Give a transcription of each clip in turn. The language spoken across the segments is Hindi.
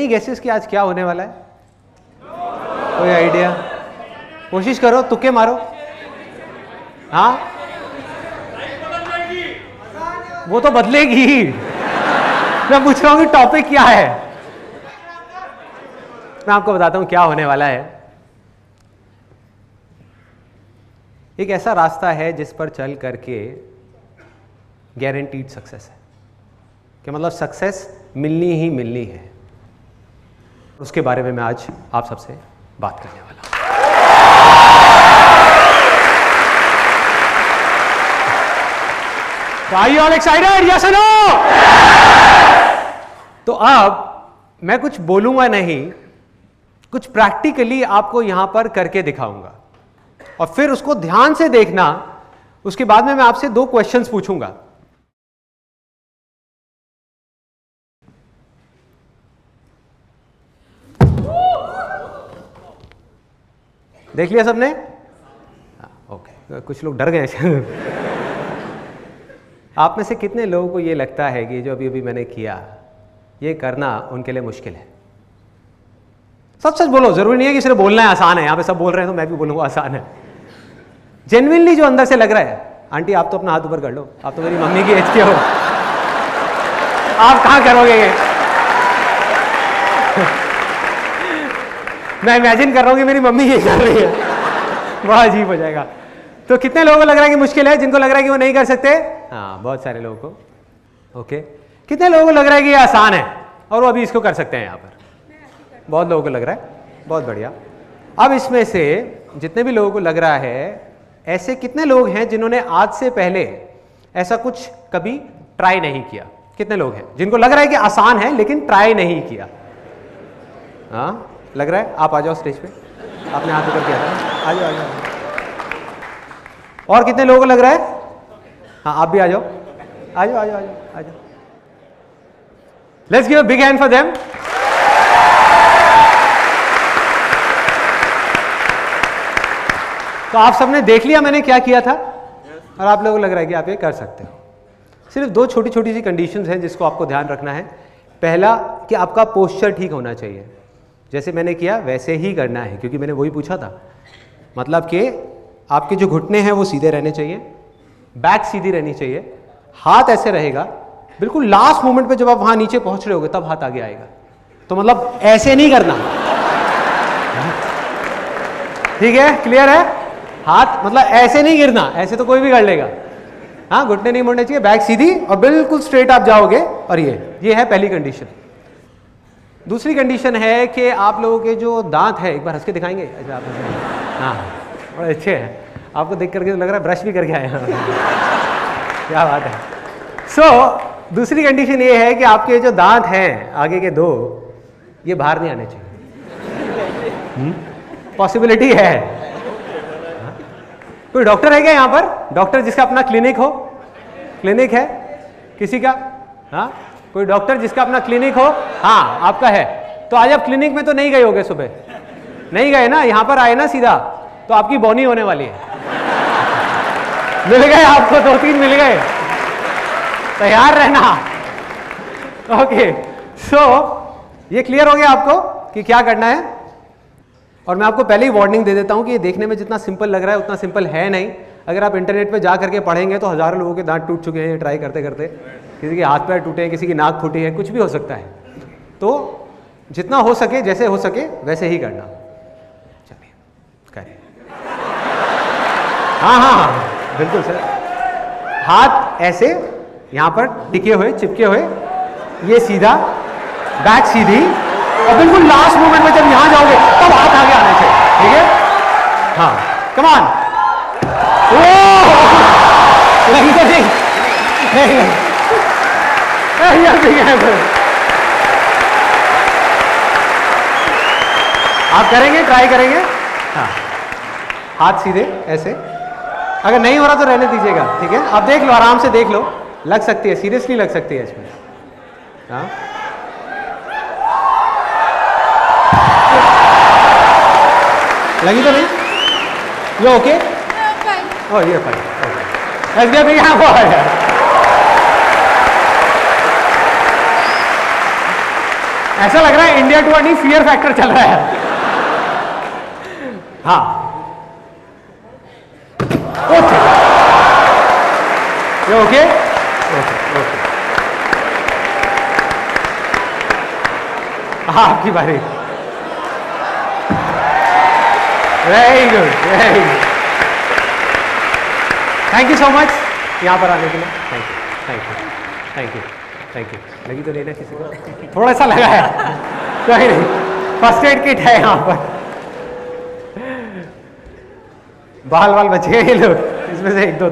गेसेस कि आज क्या होने वाला है? कोई आइडिया? कोशिश करो, तुक्के मारो। हाँ, वो तो बदलेगी। मैं पूछ रहा हूं कि टॉपिक क्या है। मैं आपको बताता हूं क्या होने वाला है। एक ऐसा रास्ता है जिस पर चल करके गारंटीड सक्सेस है, कि मतलब सक्सेस मिलनी ही मिलनी है। उसके बारे में मैं आज आप सबसे बात करने वाला हूं। तो are you all excited? Yes और नो? तो अब मैं कुछ बोलूंगा नहीं, कुछ प्रैक्टिकली आपको यहां पर करके दिखाऊंगा और फिर उसको ध्यान से देखना। उसके बाद में मैं आपसे 2 क्वेश्चंस पूछूंगा। देख लिया सबने? ओके, कुछ लोग डर गए। आप में से कितने लोगों को यह लगता है कि जो अभी मैंने किया ये करना उनके लिए मुश्किल है? सच सच बोलो, जरूरी नहीं है कि सिर्फ बोलना है आसान है। यहां पे सब बोल रहे हैं तो मैं भी बोलूंगा आसान है। जेन्युइनली जो अंदर से लग रहा है। आंटी आप तो अपना हाथ ऊपर कर लो, आप तो मेरी मम्मी की एज के हो, आप कहां करोगे ये? मैं इमेजिन कर रहा हूं कि मेरी मम्मी ये कर रही है, बड़ा अजीब हो जाएगा। तो कितने लोगों को लग रहा है कि मुश्किल है? जिनको लग रहा है कि वो नहीं कर सकते? हाँ, बहुत सारे लोगों को। ओके, कितने लोगों को लग रहा है कि ये आसान है और वो अभी इसको कर सकते हैं? यहाँ पर बहुत लोगों को लग रहा है। बहुत बढ़िया। अब इसमें से जितने भी लोगों को लग रहा है, ऐसे कितने लोग हैं जिन्होंने आज से पहले ऐसा कुछ कभी ट्राई नहीं किया? कितने लोग हैं जिनको लग रहा है कि आसान है लेकिन ट्राई नहीं किया? हाँ, लग रहा है? आप आ जाओ स्टेज पे, आपने हाथ ऊपर किया था। आ जाओ, आ जाओ। और कितने लोगों को लग रहा है? हाँ, आप भी आ जाओ, आ जाओ, आ जाओ, आ जाओ, आ जाओ। Let's give a big hand for them. तो आप सबने देख लिया मैंने क्या किया था, और आप लोगों को लग रहा है कि आप ये कर सकते हो। सिर्फ 2 छोटी छोटी सी कंडीशंस हैं जिसको आपको ध्यान रखना है। पहला कि आपका पोस्चर ठीक होना चाहिए, जैसे मैंने किया वैसे ही करना है, क्योंकि मैंने वही पूछा था। मतलब कि आपके जो घुटने हैं वो सीधे रहने चाहिए, बैक सीधी रहनी चाहिए, हाथ ऐसे रहेगा। बिल्कुल लास्ट मोमेंट पे जब आप वहां नीचे पहुंच रहे होगे तब हाथ आगे आएगा। तो मतलब ऐसे नहीं करना, ठीक है? क्लियर है? हाथ मतलब ऐसे नहीं गिरना, ऐसे तो कोई भी कर लेगा। हाँ, घुटने नहीं मोड़ने चाहिए, बैक सीधी और बिल्कुल स्ट्रेट आप जाओगे। और ये है पहली कंडीशन। दूसरी कंडीशन है कि आप लोगों के जो दांत है, एक बार हंस के दिखाएंगे? अच्छा, आप हाँ, बड़े अच्छे हैं। आपको देख करके तो लग रहा है ब्रश भी करके आए हैं। क्या बात है। दूसरी कंडीशन ये है कि आपके जो दांत हैं आगे के 2, ये बाहर नहीं आने चाहिए। पॉसिबिलिटी है। कोई डॉक्टर है क्या यहाँ पर? डॉक्टर जिसका अपना क्लिनिक हो? क्लिनिक है किसी का? हाँ, कोई डॉक्टर जिसका अपना क्लिनिक हो? हाँ, आपका है। तो आज आप क्लिनिक में तो नहीं गए होगे, सुबह नहीं गए ना, यहाँ पर आए ना सीधा, तो आपकी बोनी होने वाली है। मिल गए आपको, 2-3 मिल गए, तैयार रहना। ओके, ये क्लियर हो गया आपको कि क्या करना है। और मैं आपको पहले ही वार्निंग दे देता हूं कि ये देखने में जितना सिंपल लग रहा है उतना सिंपल है नहीं। अगर आप इंटरनेट पे जा करके पढ़ेंगे तो हजारों लोगों के दांत टूट चुके हैं ट्राई करते करते, किसी के हाथ पैर टूटे हैं, किसी की नाक फूटी है, कुछ भी हो सकता है। तो जितना हो सके, जैसे हो सके वैसे ही करना। चलिए करें। हाँ, बिल्कुल सर। हाथ ऐसे यहां पर टिके हुए, चिपके हुए, ये सीधा, बैक सीधी, और बिल्कुल लास्ट मोमेंट में जब यहां जाओगे तब हाथ आगे आने चाहिए। ठीक है? हाँ, कम ऑन। आप करेंगे, ट्राई करेंगे? हाँ, हाथ सीधे ऐसे। अगर नहीं हो रहा तो रहने दीजिएगा, ठीक है? आप देख लो, आराम से देख लो, लग सकती है, सीरियसली लग सकती है इसमें। हाँ, लगी तो नहीं? ये ओके? ओह, ये fine. Let's give a big hand for her. ऐसा लग रहा है इंडिया टू नहीं फियर फैक्टर चल रहा है। हाँ ओके ओके ओके ओके, आपकी बारी। Very good very good, thank you so much यहाँ पर आने के लिए। Thank you thank you thank you thank you. लगी तो नहीं ना किसी को? थोड़ा सा लगा है, कोई नहीं, फर्स्ट एड किट है यहाँ पर। बाल बाल बच गए ये लोग, इसमें से एक दो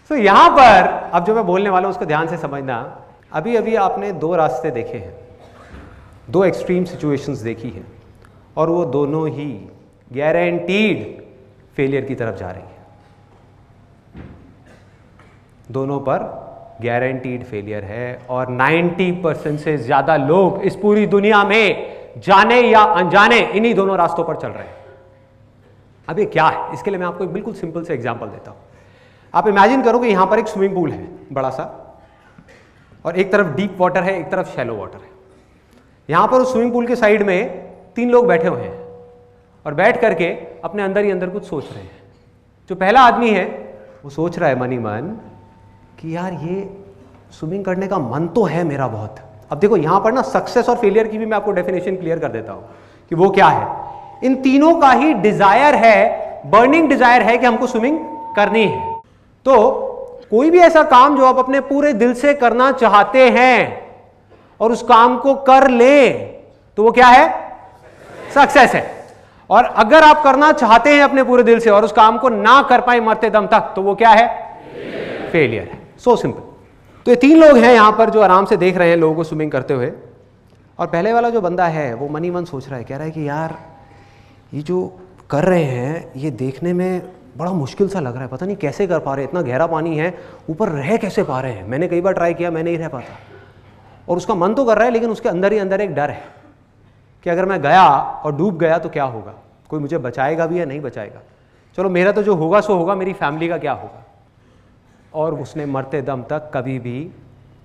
तो यहां पर अब जो मैं बोलने वाला हूं उसको ध्यान से समझना। अभी अभी आपने दो रास्ते देखे हैं, दो एक्सट्रीम सिचुएशंस देखी हैं, और वो दोनों ही गारंटीड फेलियर की तरफ जा रही है। दोनों पर गारंटीड फेलियर है, और 90% से ज्यादा लोग इस पूरी दुनिया में जाने या अनजाने इन्हीं दोनों रास्तों पर चल रहे हैं। अब ये क्या है, इसके लिए मैं आपको एक बिल्कुल सिंपल से एग्जांपल देता हूं। आप इमेजिन करो कि यहां पर एक स्विमिंग पूल है बड़ा सा, और एक तरफ डीप वाटर है, एक तरफ शैलो वाटर है। यहां पर उस स्विमिंग पूल के साइड में 3 लोग बैठे हुए हैं, और बैठ करके अपने अंदर ही अंदर कुछ सोच रहे हैं। जो पहला आदमी है वो सोच रहा है मन ही मन कि यार ये स्विमिंग करने का मन तो है मेरा बहुत। अब देखो यहां पर ना सक्सेस और फेलियर की भी मैं आपको डेफिनेशन क्लियर कर देता हूं कि वो क्या है। इन तीनों का ही डिजायर है, बर्निंग डिजायर है कि हमको स्विमिंग करनी है। तो कोई भी ऐसा काम जो आप अपने पूरे दिल से करना चाहते हैं और उस काम को कर ले तो वो क्या है? सक्सेस है। और अगर आप करना चाहते हैं अपने पूरे दिल से और उस काम को ना कर पाए मरते दम तक तो वो क्या है? फेलियर है। So simple. तो ये 3 लोग हैं यहां पर जो आराम से देख रहे हैं लोगों को स्विमिंग करते हुए, और पहले वाला जो बंदा है वो मन ही मन सोच रहा है, कह रहा है कि यार ये जो कर रहे हैं ये देखने में बड़ा मुश्किल सा लग रहा है, पता नहीं कैसे कर पा रहे हैं, इतना गहरा पानी है, ऊपर रह कैसे पा रहे हैं। मैंने कई बार ट्राई किया, मैं नहीं रह पाता। और उसका मन तो कर रहा है, लेकिन उसके अंदर ही अंदर एक डर है कि अगर मैं गया और डूब गया तो क्या होगा, कोई मुझे बचाएगा भी या नहीं बचाएगा। चलो मेरा तो जो होगा सो होगा, मेरी फैमिली का क्या होगा। और उसने मरते दम तक कभी भी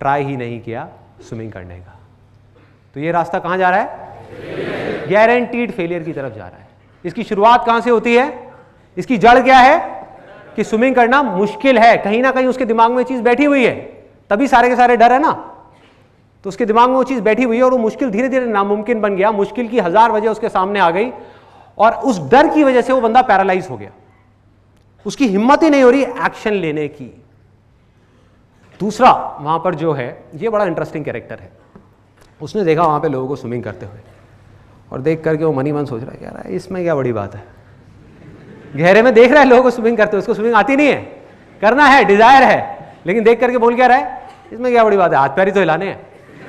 ट्राई ही नहीं किया स्विमिंग करने का। तो ये रास्ता कहाँ जा रहा है? गारंटीड फेलियर की तरफ जा रहा है। इसकी शुरुआत कहाँ से होती है? इसकी जड़ क्या है? कि स्विमिंग करना मुश्किल है। कहीं ना कहीं उसके दिमाग में चीज बैठी हुई है, तभी सारे के सारे डर है ना। तो उसके दिमाग में वो चीज बैठी हुई है और वो मुश्किल धीरे धीरे नामुमकिन बन गया। मुश्किल की 1000 वजह उसके सामने आ गई, और उस डर की वजह से वो बंदा पैरालाइज हो गया। उसकी हिम्मत ही नहीं हो रही एक्शन लेने की। दूसरा वहां पर जो है, ये बड़ा इंटरेस्टिंग कैरेक्टर है। उसने देखा वहां पे लोगों को स्विमिंग करते हुए, और देख करके वो मन ही मन सोच रहा है यार इसमें क्या बड़ी बात है। गहरे में देख रहा है लोगों को स्विमिंग करते हुए, उसको स्विमिंग आती नहीं है, करना है, डिजायर है, लेकिन देख करके बोल क्या रहा है, इसमें क्या बड़ी बात है, हाथ पैर ही तो हिलाने हैं,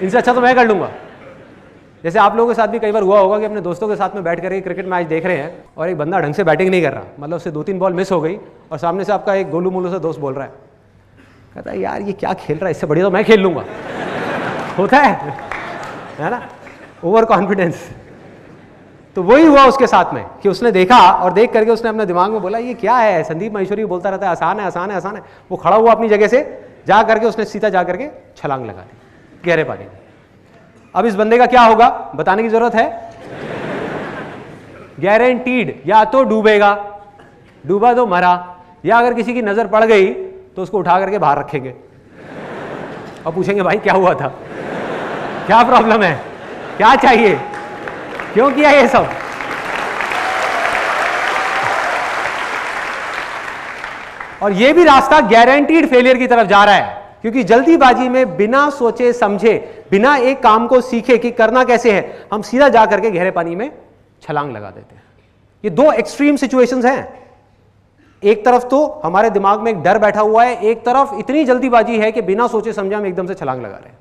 इनसे अच्छा तो मैं कर लूंगा। जैसे आप लोगों के साथ भी कई बार हुआ होगा कि अपने दोस्तों के साथ में बैठ करके क्रिकेट मैच देख रहे हैं और एक बंदा ढंग से बैटिंग नहीं कर रहा, मतलब उससे 2-3 बॉल मिस हो गई और सामने से आपका एक गोलू मोलू सा दोस्त बोल रहा है, कहता है यार ये क्या खेल रहा है, इससे बढ़िया तो मैं खेल लूंगा। होता है ना, ओवर कॉन्फिडेंस। तो वही हुआ उसके साथ में कि उसने देखा और देख करके उसने अपने दिमाग में बोला ये क्या है, संदीप महेश्वरी बोलता रहता है आसान है आसान है आसान है। वो खड़ा हुआ अपनी जगह से, जा करके उसने सीधा जा करके छलांग लगा दी गहरे पानी में। अब इस बंदे का क्या होगा बताने की जरूरत है? गारंटीड या तो डूबेगा, डूबा तो मरा, या अगर किसी की नजर पड़ गई तो उसको उठा करके बाहर रखेंगे और पूछेंगे भाई क्या हुआ था, क्या प्रॉब्लम है, क्या चाहिए, क्यों किया ये सब। और ये भी रास्ता गारंटीड फेलियर की तरफ जा रहा है, क्योंकि जल्दीबाजी में बिना सोचे समझे, बिना एक काम को सीखे कि करना कैसे है, हम सीधा जा करके गहरे पानी में छलांग लगा देते हैं। ये 2 एक्सट्रीम सिचुएशंस हैं। एक तरफ तो हमारे दिमाग में एक डर बैठा हुआ है, एक तरफ इतनी जल्दीबाजी है कि बिना सोचे समझे हम एकदम से छलांग लगा रहे हैं।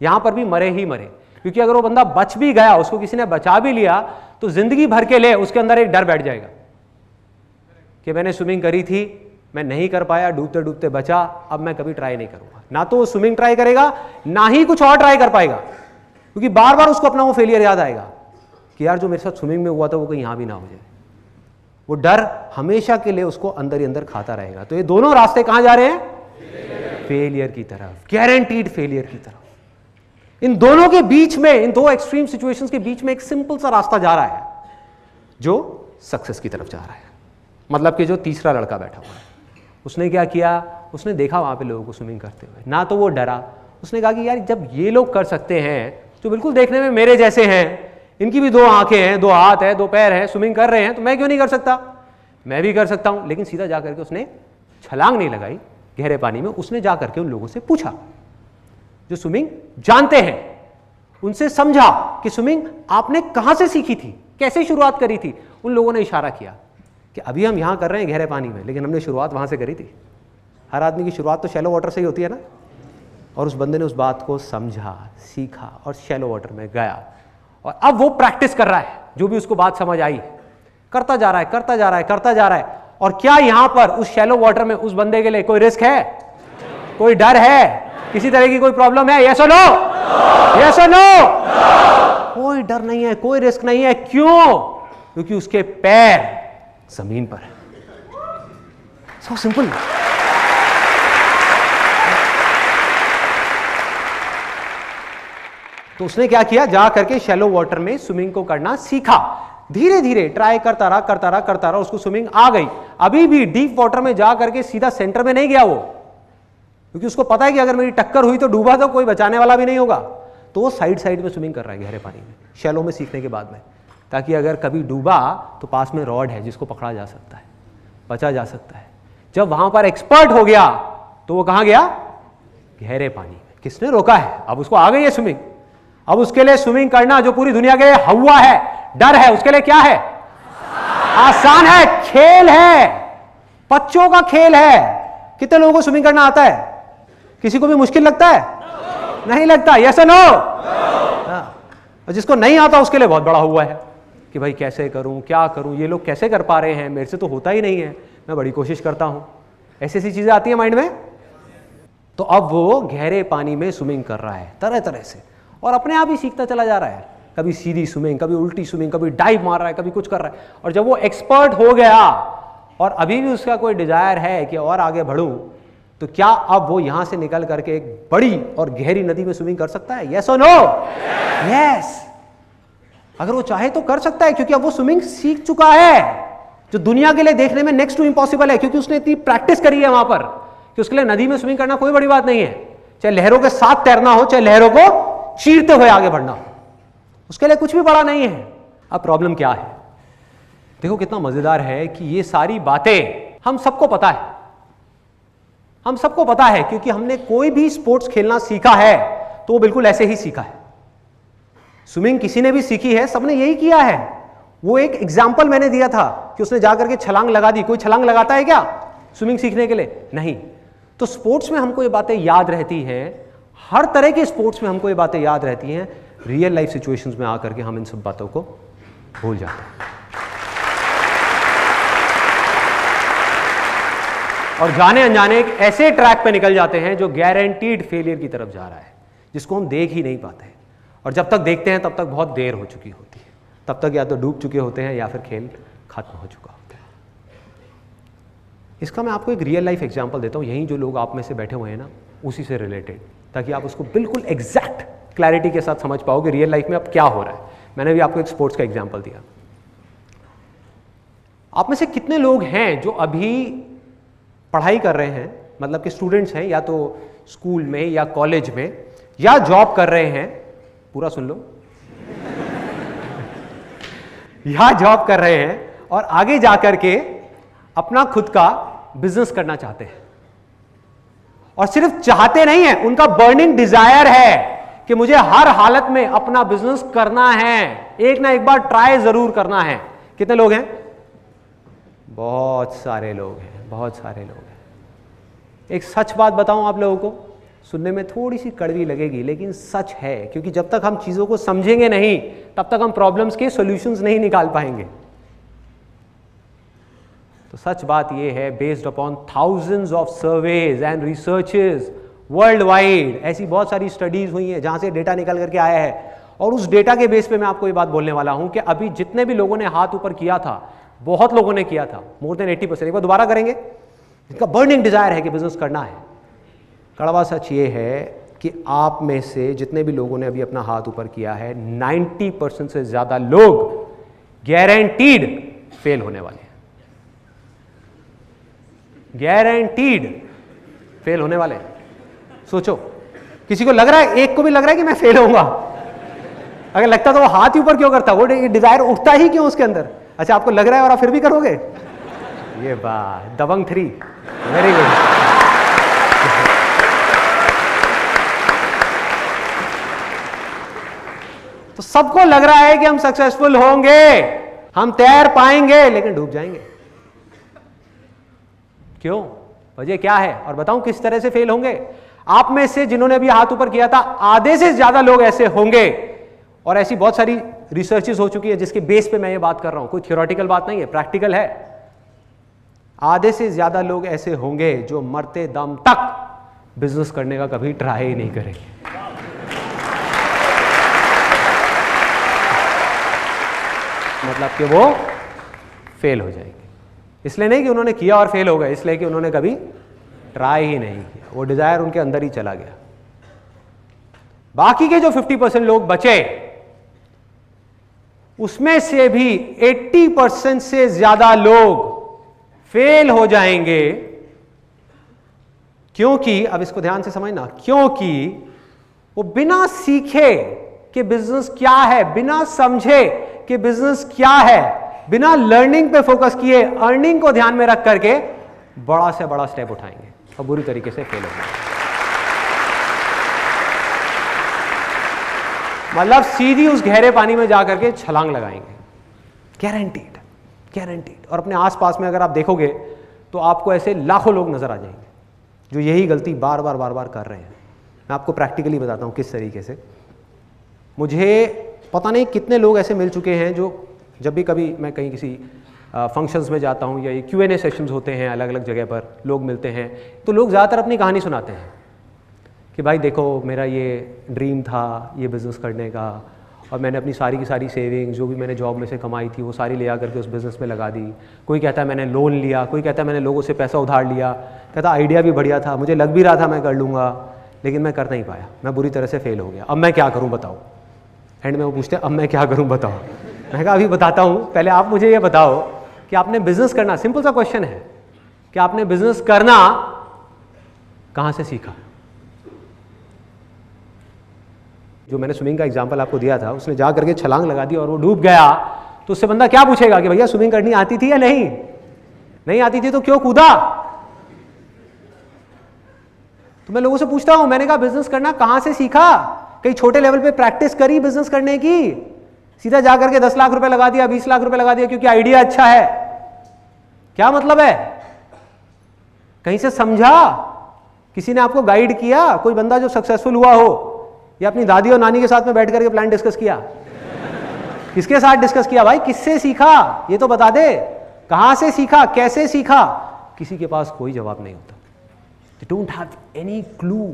यहां पर भी मरे ही मरे, क्योंकि अगर वो बंदा बच भी गया, उसको किसी ने बचा भी लिया, तो जिंदगी भर के लिए उसके अंदर एक डर बैठ जाएगा कि मैंने स्विमिंग करी थी, मैं नहीं कर पाया, डूबते डूबते बचा, अब मैं कभी ट्राई नहीं करूंगा। ना तो वो स्विमिंग ट्राई करेगा, ना ही कुछ और ट्राई कर पाएगा, क्योंकि बार बार उसको अपना वो फेलियर याद आएगा कि यार जो मेरे साथ स्विमिंग में हुआ था वो कहीं यहां भी ना हो जाए। वो डर हमेशा के लिए उसको अंदर ही अंदर खाता रहेगा। तो ये दोनों रास्ते कहां जा रहे हैं? फेलियर की तरफ, गारंटीड फेलियर की तरफ। इन दोनों के बीच में, इन दो एक्सट्रीम सिचुएशंस के बीच में एक सिंपल सा रास्ता जा रहा है जो सक्सेस की तरफ जा रहा है। मतलब कि जो तीसरा लड़का बैठा हुआ है, उसने क्या किया, उसने देखा वहां पे लोगों को स्विमिंग करते हुए, ना तो वो डरा, उसने कहा कि यार जब ये लोग कर सकते हैं जो बिल्कुल देखने में मेरे जैसे हैं, इनकी भी 2 आंखें हैं, 2 हाथ है, 2 पैर हैं, स्विमिंग कर रहे हैं, तो मैं क्यों नहीं कर सकता, मैं भी कर सकता हूं। लेकिन सीधा जाकर के उसने छलांग नहीं लगाई गहरे पानी में, उसने जाकर के उन लोगों से पूछा जो स्विमिंग जानते हैं, उनसे समझा कि स्विमिंग आपने कहां से सीखी थी, कैसे शुरुआत करी थी। उन लोगों ने इशारा किया कि अभी हम यहां कर रहे हैं गहरे पानी में, लेकिन हमने शुरुआत वहां से करी थी। हर आदमी की शुरुआत तो शैलो वाटर से ही होती है ना। और उस बंदे ने उस बात को समझा, सीखा और शैलो वाटर में गया, और अब वो प्रैक्टिस कर रहा है, जो भी उसको बात समझ आई करता जा रहा है, करता जा रहा है, करता जा रहा है। और क्या यहां पर उस शैलो वाटर में उस बंदे के लिए कोई रिस्क है, कोई डर है, किसी तरह की कोई प्रॉब्लम है? यस और नो? यस और नो? कोई डर नहीं है, कोई रिस्क नहीं है। क्यों? क्योंकि उसके पैर जमीन पर है। So simple. तो उसने क्या किया, जा करके शैलो वाटर में स्विमिंग को करना सीखा। धीरे धीरे ट्राई करता रहा, करता रहा, करता रहा, उसको स्विमिंग आ गई। अभी भी डीप वाटर में जा करके सीधा सेंटर में नहीं गया वो, क्योंकि उसको पता है कि अगर मेरी टक्कर हुई तो डूबा तो कोई बचाने वाला भी नहीं होगा। तो वो साइड साइड में स्विमिंग कर रहा है गहरे पानी में, शैलो में सीखने के बाद में, ताकि अगर कभी डूबा तो पास में रॉड है जिसको पकड़ा जा सकता है, बचा जा सकता है। जब वहां पर एक्सपर्ट हो गया तो वो कहां गया? गहरे पानी में। किसने रोका है? अब उसको आ गई है स्विमिंग। अब उसके लिए स्विमिंग करना जो पूरी दुनिया के लिए हवा है, डर है, उसके लिए क्या है? आसान है, खेल है, बच्चों का खेल है। कितने लोगों को स्विमिंग करना आता है? किसी को भी मुश्किल लगता है? नहीं लगता। यस और नो? और जिसको नहीं आता उसके लिए बहुत बड़ा हुआ है कि भाई कैसे करूं, क्या करूं, ये लोग कैसे कर पा रहे हैं, मेरे से तो होता ही नहीं है, मैं बड़ी कोशिश करता हूं। ऐसी ऐसी चीजें आती है माइंड में। तो अब वो गहरे पानी में स्विमिंग कर रहा है तरह तरह से, और अपने आप ही सीखता चला जा रहा है। कभी सीधी स्विमिंग, कभी उल्टी स्विमिंग, कभी डाइव मार रहा है, कभी कुछ कर रहा है। और जब वो एक्सपर्ट हो गया और अभी भी उसका कोई डिजायर है कि और आगे बढ़ूं, तो क्या अब वो यहां से निकल करके एक बड़ी और गहरी नदी में स्विमिंग कर सकता है? यस और नो? यस। अगर वो चाहे तो कर सकता है, क्योंकि अब वो स्विमिंग सीख चुका है, जो दुनिया के लिए देखने में नेक्स्ट टू इम्पॉसिबल है, क्योंकि उसने इतनी प्रैक्टिस करी है वहां पर कि उसके लिए नदी में स्विमिंग करना कोई बड़ी बात नहीं है। चाहे लहरों के साथ तैरना हो, चाहे लहरों को चीरते हुए आगे बढ़ना हो, उसके लिए कुछ भी बड़ा नहीं है। अब प्रॉब्लम क्या है? देखो कितना मजेदार है कि ये सारी बातें हम सबको पता है, हम सबको पता है, क्योंकि हमने कोई भी स्पोर्ट्स खेलना सीखा है तो वो बिल्कुल ऐसे ही सीखा है। स्विमिंग किसी ने भी सीखी है, सबने यही किया है। वो एक एग्जाम्पल मैंने दिया था कि उसने जाकर के छलांग लगा दी। कोई छलांग लगाता है क्या स्विमिंग सीखने के लिए? नहीं। तो स्पोर्ट्स में हमको ये बातें याद रहती हैं, हर तरह के स्पोर्ट्स में हमको ये बातें याद रहती हैं। रियल लाइफ सिचुएशंस में आकर के हम इन सब बातों को भूल जाते हैं और जाने अनजाने एक ऐसे ट्रैक पे निकल जाते हैं जो गारंटीड फेलियर की तरफ जा रहा है, जिसको हम देख ही नहीं पाते हैं। और जब तक देखते हैं तब तक बहुत देर हो चुकी होती है, तब तक या तो डूब चुके होते हैं या फिर खेल खत्म हो चुका होता है। इसका मैं आपको एक रियल लाइफ एग्जांपल देता हूं, यहीं जो लोग आप में से बैठे हुए हैं ना, उसी से रिलेटेड, ताकि आप उसको बिल्कुल एग्जैक्ट क्लैरिटी के साथ समझ पाओ कि रियल लाइफ में अब क्या हो रहा है। मैंने भी आपको एक स्पोर्ट्स का एग्जाम्पल दिया। आप में से कितने लोग हैं जो अभी पढ़ाई कर रहे हैं, मतलब कि स्टूडेंट्स हैं, या तो स्कूल में या कॉलेज में या जॉब कर रहे हैं, पूरा सुन लो या जॉब कर रहे हैं और आगे जाकर के अपना खुद का बिजनेस करना चाहते हैं। और सिर्फ चाहते नहीं है, उनका बर्निंग डिजायर है कि मुझे हर हालत में अपना बिजनेस करना है, एक ना एक बार ट्राई जरूर करना है। कितने लोग हैं? बहुत सारे लोग हैं, बहुत सारे लोग हैं। एक सच बात बताऊं आप लोगों को, सुनने में थोड़ी सी कड़वी लगेगी लेकिन सच है, क्योंकि जब तक हम चीजों को समझेंगे नहीं तब तक हम प्रॉब्लम्स के सॉल्यूशंस नहीं निकाल पाएंगे। तो सच बात यह है, based upon thousands of surveys and researches world wide, ऐसी बहुत सारी स्टडीज हुई हैं जहां से डेटा निकल करके आया है। और उस डेटा के बेस पे मैं आपको ये बात बोलने वाला हूं कि अभी जितने भी लोगों ने हाथ ऊपर किया था, बहुत लोगों ने किया था, मोर देन 80%, एक बार दोबारा करेंगे, इनका बर्निंग डिजायर है कि बिजनेस करना है। कड़वा सच ये है कि आप में से जितने भी लोगों ने अभी अपना हाथ ऊपर किया है 90% से ज्यादा लोग गारंटीड फेल होने वाले हैं। गारंटीड फेल होने वाले हैं। सोचो, किसी को लग रहा है, एक को भी लग रहा है कि मैं फेल होऊंगा? अगर लगता तो वो हाथ ही ऊपर क्यों करता? वो डिजायर उठता ही क्यों उसके अंदर? अच्छा, आपको लग रहा है और आप फिर भी करोगे? ये बात दबंग 3, वेरी गुड। तो सबको लग रहा है कि हम सक्सेसफुल होंगे, हम तैर पाएंगे, लेकिन डूब जाएंगे। क्यों? वजह क्या है? और बताऊं किस तरह से फेल होंगे। आप में से जिन्होंने अभी हाथ ऊपर किया था, आधे से ज्यादा लोग ऐसे होंगे, और ऐसी बहुत सारी रिसर्चेस हो चुकी है जिसके बेस पे मैं ये बात कर रहा हूं, कोई थियोरेटिकल बात नहीं है, प्रैक्टिकल है। आधे से ज्यादा लोग ऐसे होंगे जो मरते दम तक बिजनेस करने का कभी ट्राई ही नहीं करेंगे। मतलब कि वो फेल हो जाएंगे। इसलिए नहीं कि उन्होंने किया और फेल हो गए, इसलिए कि उन्होंने कभी ट्राई ही नहीं किया, वो डिजायर उनके अंदर ही चला गया। बाकी के जो 50% लोग बचे, उसमें से भी 80% से ज्यादा लोग फेल हो जाएंगे। क्योंकि, अब इसको ध्यान से समझना, क्योंकि वो बिना सीखे कि बिजनेस क्या है, बिना समझे कि बिजनेस क्या है, बिना लर्निंग पे फोकस किए, अर्निंग को ध्यान में रख करके बड़ा से बड़ा स्टेप उठाएंगे और बुरी तरीके से फेल होंगे। मतलब सीधी उस गहरे पानी में जाकर के छलांग लगाएंगे, गारंटीड, गारंटीड। और अपने आसपास में अगर आप देखोगे तो आपको ऐसे लाखों लोग नजर आ जाएंगे जो यही गलती बार बार कर रहे हैं। मैं आपको प्रैक्टिकली बताता हूं किस तरीके से। मुझे पता नहीं कितने लोग ऐसे मिल चुके हैं जो जब भी कभी मैं कहीं किसी फंक्शंस में जाता हूं या ये Q&A सेशंस होते हैं, अलग अलग जगह पर लोग मिलते हैं, तो लोग ज़्यादातर अपनी कहानी सुनाते हैं कि भाई देखो, मेरा ये ड्रीम था ये बिज़नेस करने का, और मैंने अपनी सारी की सारी सेविंग्स जो भी मैंने जॉब में से कमाई थी वो सारी ले आकर के उस बिज़नेस में लगा दी। कोई कहता है मैंने लोन लिया, कोई कहता है मैंने लोगों से पैसा उधार लिया, कहता आइडिया भी बढ़िया था, मुझे लग भी रहा था मैं कर लूँगा, लेकिन मैं कर नहीं पाया, मैं बुरी तरह से फेल हो गया, अब मैं क्या करूँ बताओ। एंड में वो पूछते हैं अब मैं क्या करूँ बताओ। मैं कहा अभी बताता हूँ, पहले आप मुझे ये बताओ कि आपने बिजनेस करना, सिंपल सा क्वेश्चन है कि आपने बिजनेस करना कहाँ से सीखा। जो मैंने स्विमिंग का एग्जांपल आपको दिया था, उसने जा करके छलांग लगा दी और वो डूब गया, तो उससे बंदा क्या पूछेगा कि भैया स्विमिंग करनी आती थी या नहीं? नहीं आती थी तो क्यों कूदा? तो मैं लोगों से पूछता हूं, मैंने कहा बिजनेस करना कहां से सीखा? कहीं छोटे लेवल पे प्रैक्टिस करी बिजनेस करने की? सीधा जाकर के 10 लाख रुपए लगा दिया, 20 लाख रुपए लगा दिया क्योंकि आइडिया अच्छा है? क्या मतलब है? कहीं से समझा? किसी ने आपको गाइड किया? कोई बंदा जो सक्सेसफुल हुआ हो, या अपनी दादी और नानी के साथ में बैठ करके प्लान डिस्कस किया? किसके साथ डिस्कस किया भाई? किससे सीखा ये तो बता दे। कहां से सीखा, कैसे सीखा? किसी के पास कोई जवाब नहीं होता। They don't have any clue.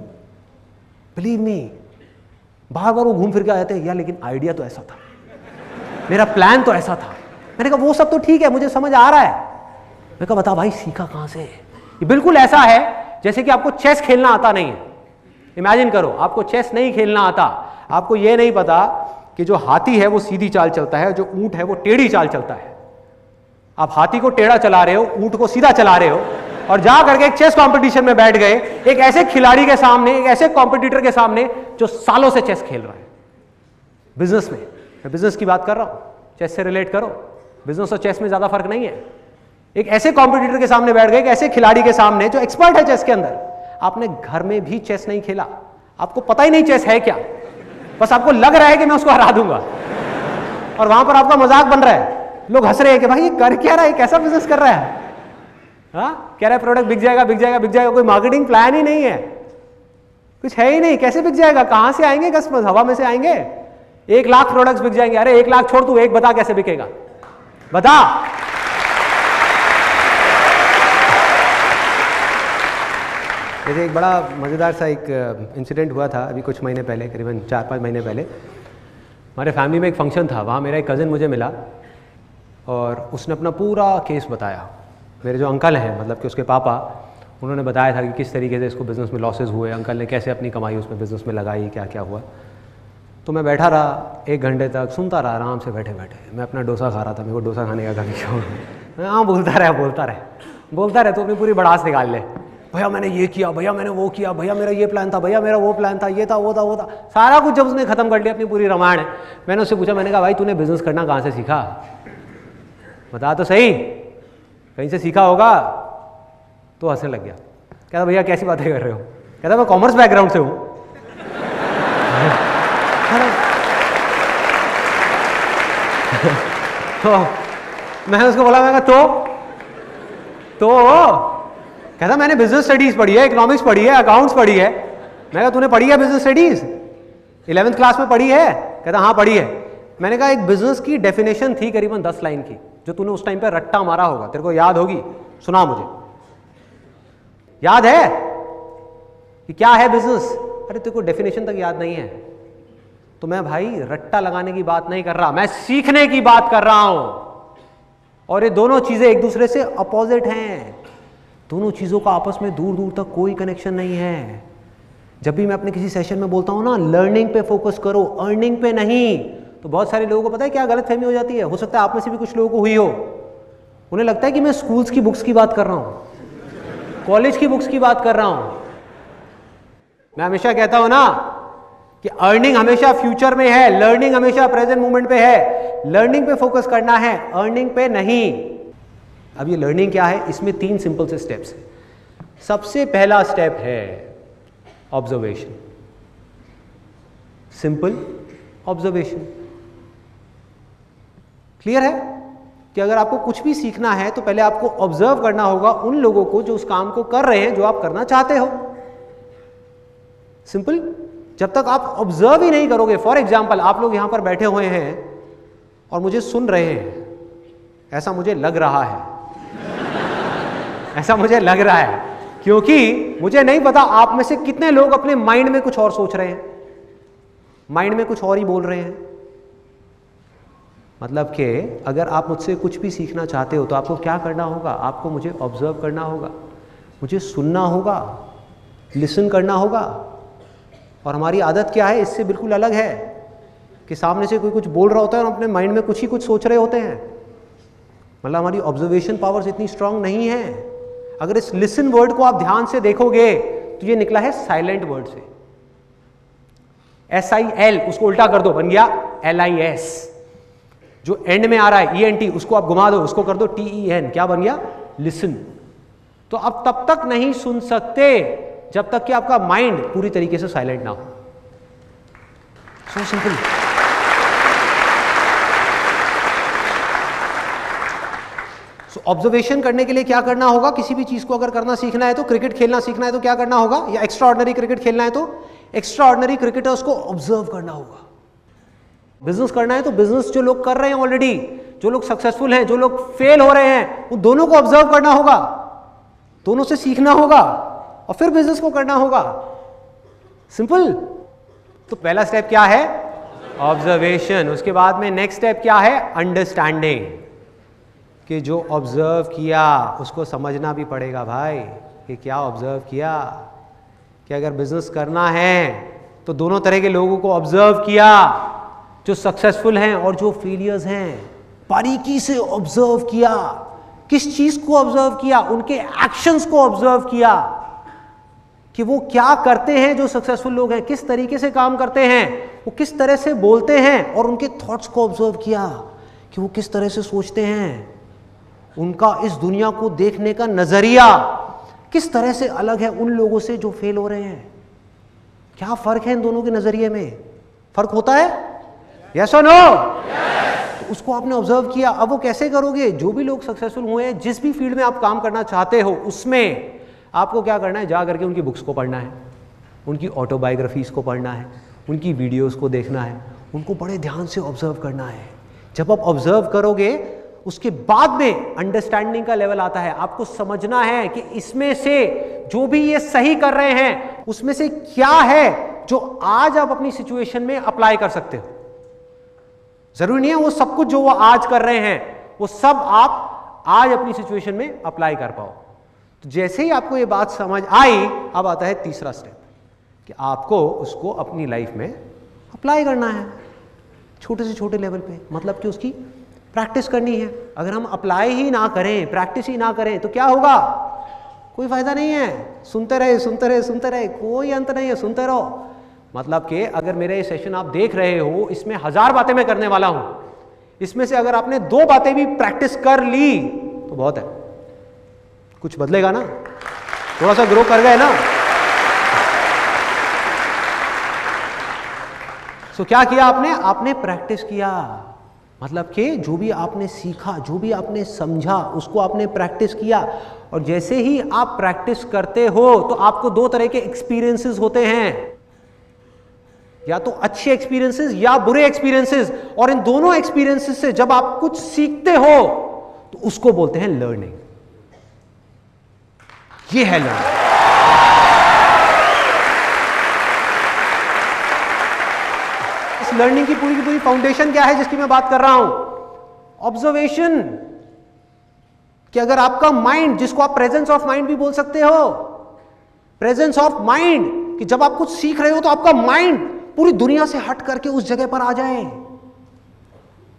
Believe me. बार बार वो घूम फिर के आते हैं, यार लेकिन आइडिया तो ऐसा था, मेरा प्लान तो ऐसा था। मैंने कहा वो सब तो ठीक है, मुझे समझ आ रहा है। मैं कहा बता भाई सीखा कहां से? ये बिल्कुल ऐसा है जैसे कि आपको चेस खेलना आता नहीं है। इमेजिन करो आपको चेस नहीं खेलना आता, आपको ये नहीं पता कि जो हाथी है वो सीधी चाल चलता है, जो ऊंट है वो टेढ़ी चाल चलता है। आप हाथी को टेढ़ा चला रहे हो, ऊंट को सीधा चला रहे हो, और जा करके एक चेस कंपटीशन में बैठ गए, एक ऐसे खिलाड़ी के सामने, एक ऐसे कॉम्पिटिटर के सामने जो सालों से चेस खेल रहा है। बिजनेस में, मैं बिजनेस की बात कर रहा हूं, चेस से रिलेट करो, बिजनेस और चेस में ज्यादा फर्क नहीं है। एक ऐसे कॉम्पिटिटर के सामने बैठ गए, एक ऐसे खिलाड़ी के सामने जो एक्सपर्ट है चेस के अंदर। आपने घर में भी चेस नहीं खेला, आपको पता ही नहीं चेस है क्या, बस आपको लग रहा है कि मैं उसको हरा दूंगा, और वहां पर आपका मजाक बन रहा है। लोग हंस रहे हैं कि भाई ये कर क्या रहा है, कैसा बिजनेस कर रहा है, हाँ कह रहा है प्रोडक्ट बिक जाएगा बिक जाएगा बिक जाएगा, कोई मार्केटिंग प्लान ही नहीं है, कुछ है ही नहीं, कैसे बिक जाएगा, कहां से आएंगे कस्टमर्स, हवा में से आएंगे। 1 लाख प्रोडक्ट्स बिक जाएंगे, अरे 1 लाख छोड़, तू एक बता कैसे बिकेगा, बता। जैसे एक बड़ा मज़ेदार सा एक इंसिडेंट हुआ था अभी कुछ महीने पहले, करीबन 4-5 महीने पहले। हमारे फैमिली में एक फंक्शन था, वहाँ मेरा एक कज़न मुझे मिला और उसने अपना पूरा केस बताया। मेरे जो अंकल हैं, मतलब कि उसके पापा, उन्होंने बताया था कि किस तरीके से इसको बिज़नेस में लॉसेस हुए, अंकल ने कैसे अपनी कमाई उसमें बिज़नेस में लगाई, क्या क्या हुआ। तो मैं बैठा रहा 1 घंटे तक, सुनता रहा आराम से बैठे बैठे। मैं अपना डोसा खा रहा था, मेरे को डोसा खाने का कभी शौक नहीं। हाँ, बोलता रहे तो अपनी पूरी भड़ास निकाल ले। भैया मैंने ये किया, भैया मैंने वो किया, भैया मेरा ये प्लान था, भैया मेरा वो प्लान था, ये था वो था वो था, सारा कुछ जब उसने खत्म कर लिया, अपनी पूरी रामायण। मैंने उससे पूछा, मैंने कहा भाई तूने बिजनेस करना कहाँ से सीखा, बता तो सही, कहीं से सीखा होगा। तो हंसने लग गया, कहता भैया कैसी बातें कर रहे हो, कहता मैं कॉमर्स बैकग्राउंड से हूँ। तो मैंने उसको बोला, मैं तो कहता मैंने बिजनेस स्टडीज पढ़ी है, इकोनॉमिक्स पढ़ी है, अकाउंट्स पढ़ी है। मैं कहा तूने पढ़ी है बिजनेस स्टडीज, 11th क्लास में पढ़ी है? कहता हाँ पढ़ी है। मैंने कहा एक बिजनेस की डेफिनेशन थी करीबन 10 लाइन की, जो तूने उस टाइम पे रट्टा मारा होगा, तेरे को याद होगी, सुना मुझे, याद है कि क्या है बिजनेस? अरे तेरे को डेफिनेशन तक याद नहीं है। तो मैं भाई रट्टा लगाने की बात नहीं कर रहा, मैं सीखने की बात कर रहा हूं। और ये दोनों चीजें एक दूसरे से अपोजिट हैं, दोनों चीजों का आपस में दूर दूर तक कोई कनेक्शन नहीं है। जब भी मैं अपने किसी सेशन में बोलता हूं ना, लर्निंग पे फोकस करो, अर्निंग पे नहीं, तो बहुत सारे लोगों को पता है क्या गलतफहमी हो जाती है, हो सकता है आप में से भी कुछ लोगों को हुई हो। उन्हें लगता है कि मैं स्कूल्स की बुक्स की बात कर रहा हूं, कॉलेज की बुक्स की बात कर रहा हूं। मैं हमेशा कहता हूं ना कि अर्निंग हमेशा फ्यूचर में है, लर्निंग हमेशा प्रेजेंट मोमेंट पे है। लर्निंग पे फोकस करना है, अर्निंग पे नहीं। अब ये लर्निंग क्या है, इसमें 3 सिंपल से स्टेप्स हैं। सबसे पहला स्टेप है ऑब्जर्वेशन, सिंपल ऑब्जर्वेशन। क्लियर है कि अगर आपको कुछ भी सीखना है तो पहले आपको ऑब्जर्व करना होगा उन लोगों को जो उस काम को कर रहे हैं जो आप करना चाहते हो। सिंपल। जब तक आप ऑब्जर्व ही नहीं करोगे, फॉर एग्जाम्पल आप लोग यहां पर बैठे हुए हैं और मुझे सुन रहे हैं, ऐसा मुझे लग रहा है, ऐसा मुझे लग रहा है, क्योंकि मुझे नहीं पता आप में से कितने लोग अपने माइंड में कुछ और सोच रहे हैं, माइंड में कुछ और ही बोल रहे हैं। मतलब कि अगर आप मुझसे कुछ भी सीखना चाहते हो तो आपको क्या करना होगा, आपको मुझे ऑब्जर्व करना होगा, मुझे सुनना होगा, लिसन करना होगा। और हमारी आदत क्या है, इससे बिल्कुल अलग है कि सामने से कोई कुछ बोल रहा होता है और अपने माइंड में कुछ ही कुछ सोच रहे होते हैं। मतलब हमारी ऑब्जर्वेशन पावर्स इतनी स्ट्रांग नहीं है। अगर इस लिसन वर्ड को आप ध्यान से देखोगे तो ये निकला है साइलेंट वर्ड से, SIL, उसको उल्टा कर दो, बन गया LIS। जो एंड में आ रहा है ENT, उसको आप घुमा दो, उसको कर दो TEN, क्या बन गया, लिसन। तो आप तब तक नहीं सुन सकते जब तक कि आपका माइंड पूरी तरीके से साइलेंट ना हो। So simple. सो ऑब्जर्वेशन करने के लिए क्या करना होगा, किसी भी चीज को अगर करना सीखना है तो, क्रिकेट खेलना सीखना है तो क्या करना होगा, या एक्स्ट्रा ऑर्डिनरी क्रिकेट खेलना है तो एक्स्ट्रा ऑर्डिनरी क्रिकेटर्स को ऑब्जर्व करना होगा। बिजनेस करना है तो बिजनेस जो लोग कर रहे हैं ऑलरेडी, जो लोग सक्सेसफुल हैं, जो लोग फेल हो रहे हैं, उन दोनों को ऑब्जर्व करना होगा, दोनों से सीखना होगा और फिर बिजनेस को करना होगा। सिंपल। तो पहला स्टेप क्या है, ऑब्जर्वेशन। उसके बाद में नेक्स्ट स्टेप क्या है, अंडरस्टैंडिंग, कि जो ऑब्जर्व किया उसको समझना भी पड़ेगा भाई, कि क्या ऑब्जर्व किया। कि अगर बिजनेस करना है तो दोनों तरह के लोगों को ऑब्जर्व किया, जो सक्सेसफुल हैं और जो फेलियर्स हैं, बारीकी से ऑब्जर्व किया। किस चीज को ऑब्जर्व किया, उनके एक्शंस को ऑब्जर्व किया कि वो क्या करते हैं, जो सक्सेसफुल लोग हैं किस तरीके से काम करते हैं, वो किस तरह से बोलते हैं, और उनके थॉट्स को ऑब्जर्व किया कि वो किस तरह से सोचते हैं, उनका इस दुनिया को देखने का नजरिया किस तरह से अलग है उन लोगों से जो फेल हो रहे हैं। क्या फर्क है इन दोनों के नजरिए में, फर्क होता है, यस और नो? तो उसको आपने ऑब्जर्व किया। अब वो कैसे करोगे, जो भी लोग सक्सेसफुल हुए हैं, जिस भी फील्ड में आप काम करना चाहते हो, उसमें आपको क्या करना है, जा करके उनकी बुक्स को पढ़ना है, उनकी ऑटोबायोग्राफीज को पढ़ना है, उनकी वीडियोस को देखना है, उनको बड़े ध्यान से ऑब्जर्व करना है। जब आप ऑब्जर्व करोगे उसके बाद में अंडरस्टैंडिंग का लेवल आता है। आपको समझना है कि इसमें से जो भी ये सही कर रहे हैं उसमें से क्या है जो आज आप अपनी सिचुएशन में अप्लाई कर सकते हो। जरूरी नहीं है वो सब कुछ जो वो आज कर रहे हैं वो सब आप आज अपनी सिचुएशन में अप्लाई कर पाओ। तो जैसे ही आपको ये बात समझ आई, अब आता है तीसरा स्टेप कि आपको उसको अपनी लाइफ में अप्लाई करना है, छोटे से छोटे लेवल पे, मतलब कि उसकी प्रैक्टिस करनी है। अगर हम अप्लाई ही ना करें, प्रैक्टिस ही ना करें, तो क्या होगा? कोई फायदा नहीं है। सुनते रहे सुनते रहे सुनते रहे, कोई अंत नहीं है, सुनते रहो। मतलब कि अगर मेरा ये सेशन आप देख रहे हो, इसमें 1000 बातें मैं करने वाला हूं, इसमें से अगर आपने 2 बातें भी प्रैक्टिस कर ली तो बहुत है। कुछ बदलेगा ना, थोड़ा सा ग्रो कर गए ना। तो क्या किया आपने? आपने प्रैक्टिस किया, मतलब कि जो भी आपने सीखा, जो भी आपने समझा, उसको आपने प्रैक्टिस किया। और जैसे ही आप प्रैक्टिस करते हो तो आपको 2 तरह के एक्सपीरियंसेस होते हैं, या तो अच्छे एक्सपीरियंसेस या बुरे एक्सपीरियंसेस। और इन दोनों एक्सपीरियंसेस से जब आप कुछ सीखते हो तो उसको बोलते हैं लर्निंग। ये है लर्निंग। इस लर्निंग की पूरी फाउंडेशन क्या है जिसकी मैं बात कर रहा हूं? ऑब्जर्वेशन। कि अगर आपका माइंड, जिसको आप प्रेजेंस ऑफ माइंड भी बोल सकते हो, प्रेजेंस ऑफ माइंड, कि जब आप कुछ सीख रहे हो तो आपका माइंड पूरी दुनिया से हट करके उस जगह पर आ जाए,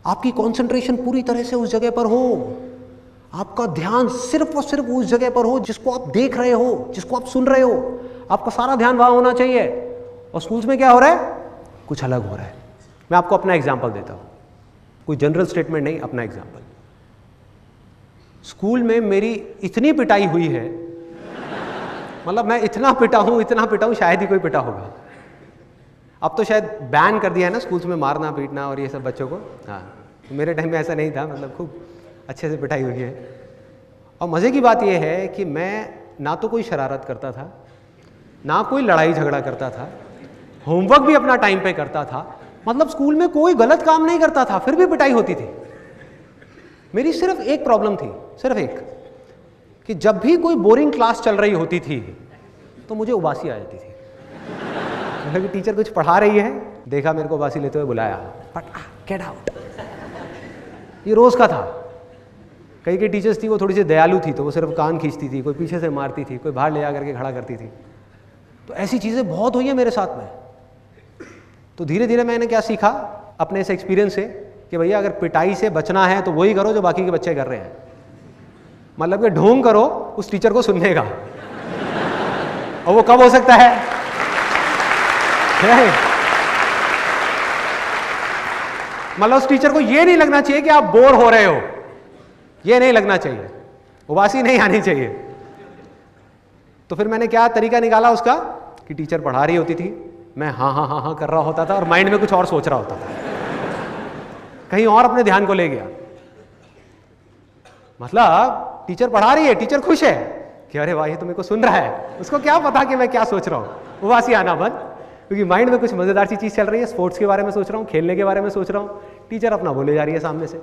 आपकी कंसंट्रेशन पूरी तरह से उस जगह पर हो, आपका ध्यान सिर्फ और सिर्फ उस जगह पर हो जिसको आप देख रहे हो, जिसको आप सुन रहे हो। आपका सारा ध्यान वहां होना चाहिए। और स्कूल्स में क्या हो रहा है? कुछ अलग हो रहा है। मैं आपको अपना एग्जाम्पल देता हूं, कोई जनरल स्टेटमेंट नहीं, अपना एग्जाम्पल। स्कूल में मेरी इतनी पिटाई हुई है, मतलब मैं इतना पिटा हूं, शायद ही कोई पिटा होगा। अब तो शायद बैन कर दिया है ना स्कूल्स में मारना पीटना और ये सब बच्चों को। हाँ, तो मेरे टाइम में ऐसा नहीं था, मतलब खूब अच्छे से पिटाई हुई है। और मज़े की बात यह है कि मैं ना तो कोई शरारत करता था, ना कोई लड़ाई झगड़ा करता था, होमवर्क भी अपना टाइम पे करता था, मतलब स्कूल में कोई गलत काम नहीं करता था, फिर भी पिटाई होती थी। मेरी सिर्फ एक प्रॉब्लम थी, सिर्फ एक, कि जब भी कोई बोरिंग क्लास चल रही होती थी तो मुझे उबासी आ जाती थी। मतलब कि टीचर कुछ पढ़ा रही है, देखा मेरे को उबासी लेते हुए बुलाया, गेट आउट। ये रोज का था। कई टीचर्स थी वो थोड़ी सी दयालु थी, तो वो सिर्फ कान खींचती थी, कोई पीछे से मारती थी, कोई बाहर ले जा करके खड़ा करती थी। तो ऐसी चीज़ें बहुत हुई हैं मेरे साथ में। तो धीरे धीरे मैंने क्या सीखा अपने इस एक्सपीरियंस से कि भैया अगर पिटाई से बचना है तो वही करो जो बाकी के बच्चे कर रहे हैं। मतलब कि ढोंग करो उस टीचर को सुनने का। और वो कब हो सकता है? मतलब उस टीचर को ये नहीं लगना चाहिए कि आप बोर हो रहे हो, ये नहीं लगना चाहिए, उबासी नहीं आनी चाहिए। तो फिर मैंने क्या तरीका निकाला उसका कि टीचर पढ़ा रही होती थी, मैं हाँ हाँ हाँ हाँ कर रहा होता था और माइंड में कुछ और सोच रहा होता था, कहीं और अपने ध्यान को ले गया। मतलब टीचर पढ़ा रही है, टीचर खुश है कि अरे वाह ये तो मेरे को सुन रहा है, उसको क्या पता कि मैं क्या सोच रहा हूँ। उबासी आना बंद, क्योंकि माइंड में कुछ मजेदार सी चीज चल रही है, स्पोर्ट्स के बारे में सोच रहा हूँ, खेलने के बारे में सोच रहा हूँ, टीचर अपना बोले जा रही है सामने से।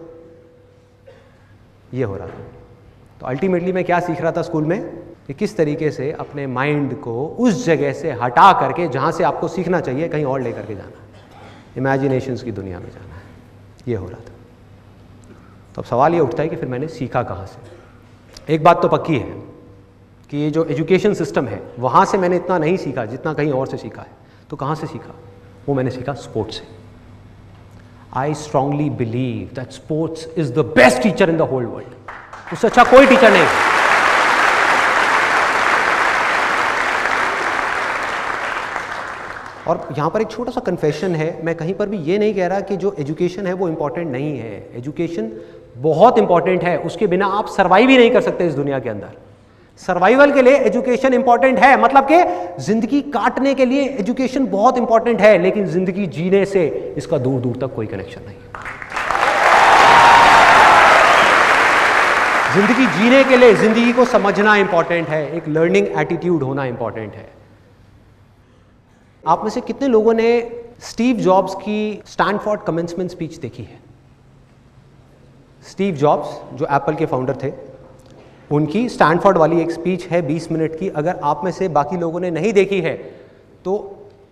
ये हो रहा था। तो अल्टीमेटली मैं क्या सीख रहा था स्कूल में कि किस तरीके से अपने माइंड को उस जगह से हटा करके जहाँ से आपको सीखना चाहिए कहीं और लेकर के जाना है, इमेजिनेशंस की दुनिया में जाना है। ये हो रहा था। तो अब सवाल ये उठता है कि फिर मैंने सीखा कहाँ से। एक बात तो पक्की है कि ये जो एजुकेशन सिस्टम है वहाँ से मैंने इतना नहीं सीखा जितना कहीं और से सीखा है। तो कहाँ से सीखा? वो मैंने सीखा स्पोर्ट्स से। I strongly believe that sports is the best teacher in the whole world. उससे अच्छा कोई टीचर नहीं। और यहाँ पर एक छोटा सा कन्फेशन है, मैं कहीं पर भी ये नहीं कह रहा कि जो एजुकेशन है वो इम्पॉर्टेंट नहीं है। एजुकेशन बहुत इंपॉर्टेंट है, उसके बिना आप सर्वाइव ही नहीं कर सकते इस दुनिया के अंदर। सर्वाइवल के लिए एजुकेशन इंपॉर्टेंट है, मतलब कि जिंदगी काटने के लिए एजुकेशन बहुत इंपॉर्टेंट है, लेकिन जिंदगी जीने से इसका दूर दूर तक कोई कनेक्शन नहीं है। जिंदगी जीने के लिए जिंदगी को समझना इंपॉर्टेंट है, एक लर्निंग एटीट्यूड होना इंपॉर्टेंट है। आप में से कितने लोगों ने स्टीव जॉब्स की स्टैनफोर्ड कमेंसमेंट स्पीच देखी है? स्टीव जॉब्स जो एप्पल के फाउंडर थे, उनकी स्टैनफोर्ड वाली एक स्पीच है 20 मिनट की। अगर आप में से बाकी लोगों ने नहीं देखी है तो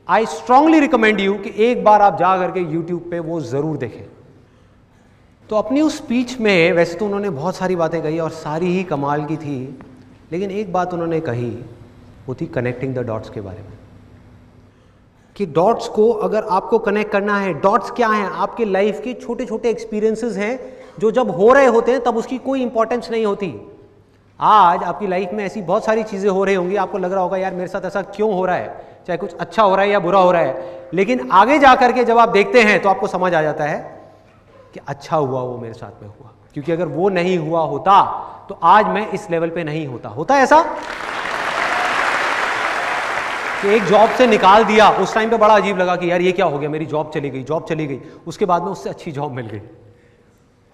आई स्ट्रांगली रिकमेंड यू कि एक बार आप जा करके यूट्यूब पे वो जरूर देखें। तो अपनी उस स्पीच में वैसे तो उन्होंने बहुत सारी बातें कही और सारी ही कमाल की थी, लेकिन एक बात उन्होंने कही, वो थी कनेक्टिंग द डॉट्स के बारे में, कि डॉट्स को अगर आपको कनेक्ट करना है, डॉट्स क्या हैं? आपके लाइफ के छोटे छोटे एक्सपीरियंसेस हैं जो जब हो रहे होते हैं तब उसकी कोई इंपॉर्टेंस नहीं होती। आज आपकी लाइफ में ऐसी बहुत सारी चीज़ें हो रही होंगी, आपको लग रहा होगा यार मेरे साथ ऐसा क्यों हो रहा है, चाहे कुछ अच्छा हो रहा है या बुरा हो रहा है, लेकिन आगे जा करके जब आप देखते हैं तो आपको समझ आ जाता है कि अच्छा हुआ वो मेरे साथ में हुआ, क्योंकि अगर वो नहीं हुआ होता तो आज मैं इस लेवल पे नहीं होता। होता ऐसा कि एक जॉब से निकाल दिया, उस टाइम पे बड़ा अजीब लगा कि यार ये क्या हो गया, मेरी जॉब चली गई, उसके बाद में उससे अच्छी जॉब मिल गई।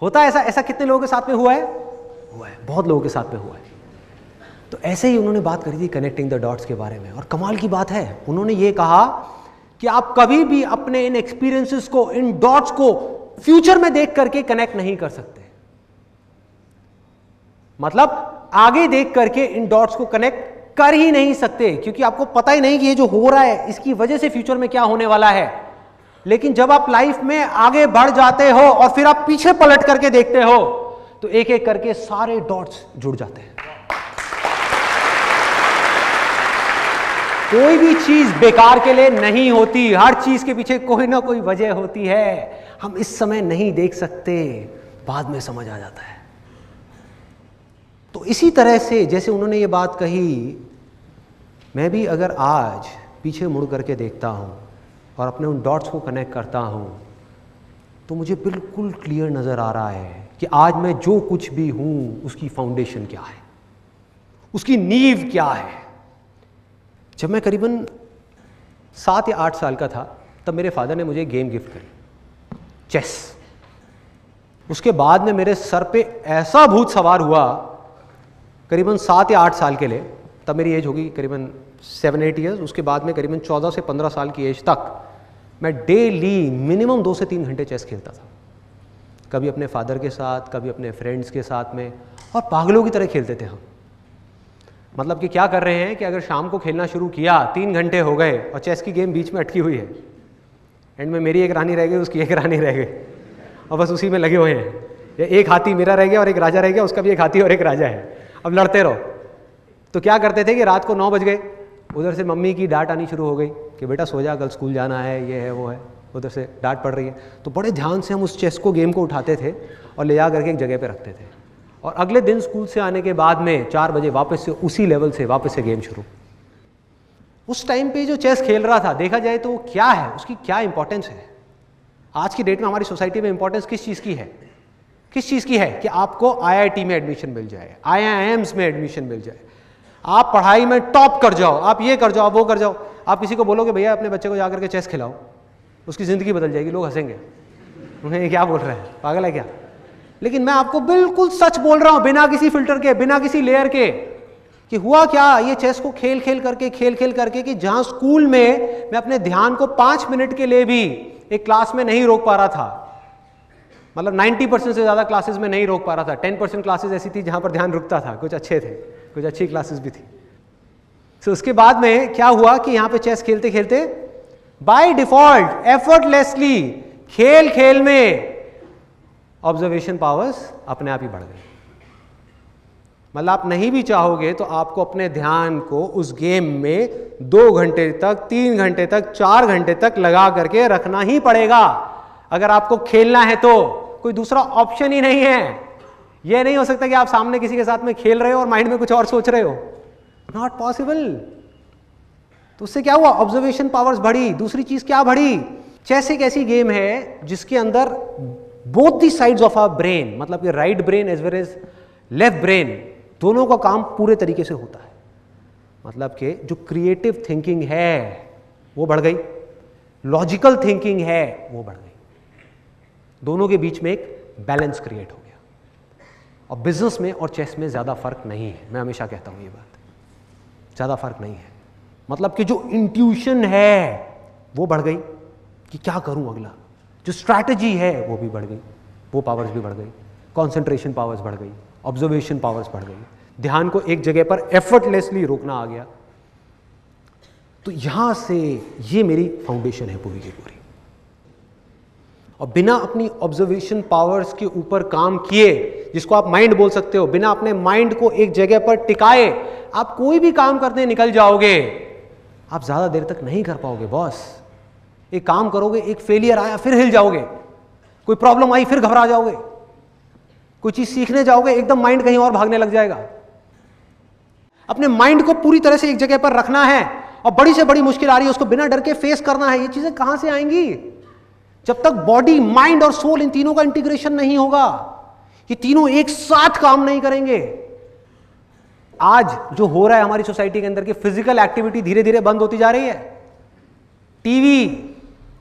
होता ऐसा? ऐसा कितने लोगों के साथ में हुआ है? बहुत लोगों के साथ में हुआ है। तो ऐसे ही उन्होंने बात करी थी कनेक्टिंग द डॉट्स के बारे में, और कमाल की बात है उन्होंने ये कहा कि आप कभी भी अपने इन एक्सपीरियंसेस को, इन डॉट्स को फ्यूचर में देख करके कनेक्ट नहीं कर सकते। मतलब आगे देख करके इन डॉट्स को कनेक्ट कर ही नहीं सकते, क्योंकि आपको पता ही नहीं कि ये जो हो रहा है इसकी वजह से फ्यूचर में क्या होने वाला है। लेकिन जब आप लाइफ में आगे बढ़ जाते हो और फिर आप पीछे पलट करके देखते हो तो एक एक करके सारे डॉट्स जुड़ जाते हैं। कोई भी चीज बेकार के लिए नहीं होती, हर चीज के पीछे कोई ना कोई वजह होती है। हम इस समय नहीं देख सकते, बाद में समझ आ जाता है। तो इसी तरह से जैसे उन्होंने ये बात कही, मैं भी अगर आज पीछे मुड़ करके देखता हूं और अपने उन डॉट्स को कनेक्ट करता हूं तो मुझे बिल्कुल क्लियर नजर आ रहा है कि आज मैं जो कुछ भी हूं उसकी फाउंडेशन क्या है, उसकी नींव क्या है। जब मैं करीबन 7 या 8 साल का था तब मेरे फादर ने मुझे गेम गिफ्ट करी, चेस। उसके बाद में मेरे सर पे ऐसा भूत सवार हुआ करीबन 7 या 8 साल के लिए, तब मेरी एज होगी करीबन 7-8 ईयर्स। उसके बाद में करीबन 14 से 15 साल की एज तक मैं डेली मिनिमम 2 से 3 घंटे चेस खेलता था, कभी अपने फादर के साथ, कभी अपने फ्रेंड्स के साथ में, और पागलों की तरह खेलते थे हम। मतलब कि क्या कर रहे हैं कि अगर शाम को खेलना शुरू किया, 3 घंटे हो गए और चेस की गेम बीच में अटकी हुई है, एंड में मेरी एक रानी रह गई, उसकी एक रानी रह गई, और बस उसी में लगे हुए हैं। या एक हाथी मेरा रह गया और एक राजा रह गया, उसका भी एक हाथी और एक राजा है, अब लड़ते रहो। तो क्या करते थे कि रात को 9 बज गए, उधर से मम्मी की डांट आनी शुरू हो गई कि बेटा सो जा, कल स्कूल जाना है, ये है वो है, उधर से डांट पड़ रही है। तो बड़े ध्यान से हम उस चेस को, गेम को उठाते थे और ले जा करके एक जगह पे रखते थे, और अगले दिन स्कूल से आने के बाद में 4 बजे वापस से उसी लेवल से वापस से गेम शुरू। उस टाइम पे जो चेस खेल रहा था, देखा जाए तो क्या है, उसकी क्या इंपॉर्टेंस है। आज की डेट में हमारी सोसाइटी में इंपॉर्टेंस किस चीज़ की है? किस चीज़ की है कि आपको IIT में एडमिशन मिल जाए, IIMs में एडमिशन मिल जाए, आप पढ़ाई में टॉप कर जाओ, आप ये कर जाओ, वो कर जाओ। आप किसी को बोलोगे भैया अपने बच्चे को जाकर के चेस खिलाओ, उसकी ज़िंदगी बदल जाएगी, लोग हंसेंगे, उन्हें ये क्या बोल रहे हैं, पागल है क्या। लेकिन मैं आपको बिल्कुल सच बोल रहा हूं, बिना किसी फिल्टर के, बिना किसी लेयर के, कि हुआ क्या, ये चेस को खेल खेल करके कि जहां स्कूल में मैं अपने ध्यान को 5 मिनट के लिए भी एक क्लास में नहीं रोक पा रहा था, मतलब 90% से ज़्यादा क्लासेस में नहीं रोक पा रहा था, 10% क्लासेस ऐसी थी जहां पर ध्यान रुकता था, कुछ अच्छे थे, कुछ अच्छी क्लासेस भी थी। तो उसके बाद में क्या हुआ कि यहाँ पे चेस खेलते खेलते बाय डिफॉल्ट एफर्टलेसली खेल खेल में ऑब्जर्वेशन पावर्स अपने आप ही बढ़ गई। मतलब आप नहीं भी चाहोगे तो आपको अपने ध्यान को उस गेम में 2 घंटे तक, 3 घंटे तक, 4 घंटे तक लगा करके रखना ही पड़ेगा अगर आपको खेलना है। तो कोई दूसरा ऑप्शन ही नहीं है। यह नहीं हो सकता कि आप सामने किसी के साथ में खेल रहे हो और माइंड में कुछ और सोच रहे हो, नॉट पॉसिबल। तो उससे क्या हुआ, ऑब्जर्वेशन पावर्स बढ़ी। दूसरी चीज क्या बढ़ी, चेस एक ऐसी गेम है जिसके अंदर both the sides of our brain, मतलब कि right brain as well as left brain, दोनों का काम पूरे तरीके से होता है। मतलब कि जो क्रिएटिव थिंकिंग है वो बढ़ गई, लॉजिकल थिंकिंग है वो बढ़ गई, दोनों के बीच में एक बैलेंस क्रिएट हो गया। और बिजनेस में और चेस में ज्यादा फर्क नहीं है, मैं हमेशा कहता हूं ये बात, ज्यादा फर्क नहीं है। मतलब कि जो इंट्यूशन है वो बढ़ गई कि क्या करूं अगला, जो स्ट्रैटेजी है वो भी बढ़ गई, वो पावर्स भी बढ़ गई, कंसंट्रेशन पावर्स बढ़ गई, ऑब्जर्वेशन पावर्स बढ़ गई, ध्यान को एक जगह पर एफर्टलेसली रोकना आ गया। तो यहां से ये मेरी फाउंडेशन है पूरी की पूरी। और बिना अपनी ऑब्जर्वेशन पावर्स के ऊपर काम किए जिसको आप माइंड बोल सकते हो, बिना अपने माइंड को एक जगह पर टिकाए आप कोई भी काम करते निकल जाओगे, आप ज्यादा देर तक नहीं कर पाओगे बॉस। एक काम करोगे, एक फेलियर आया फिर हिल जाओगे, कोई प्रॉब्लम आई फिर घबरा जाओगे, कोई चीज सीखने जाओगे एकदम माइंड कहीं और भागने लग जाएगा। अपने माइंड को पूरी तरह से एक जगह पर रखना है, और बड़ी से बड़ी मुश्किल आ रही है उसको बिना डर के फेस करना है। ये चीजें कहां से आएंगी? जब तक बॉडी, माइंड और सोल इन तीनों का इंटीग्रेशन नहीं होगा, ये तीनों एक साथ काम नहीं करेंगे। आज जो हो रहा है हमारी सोसाइटी के अंदर की फिजिकल एक्टिविटी धीरे धीरे बंद होती जा रही है। टीवी,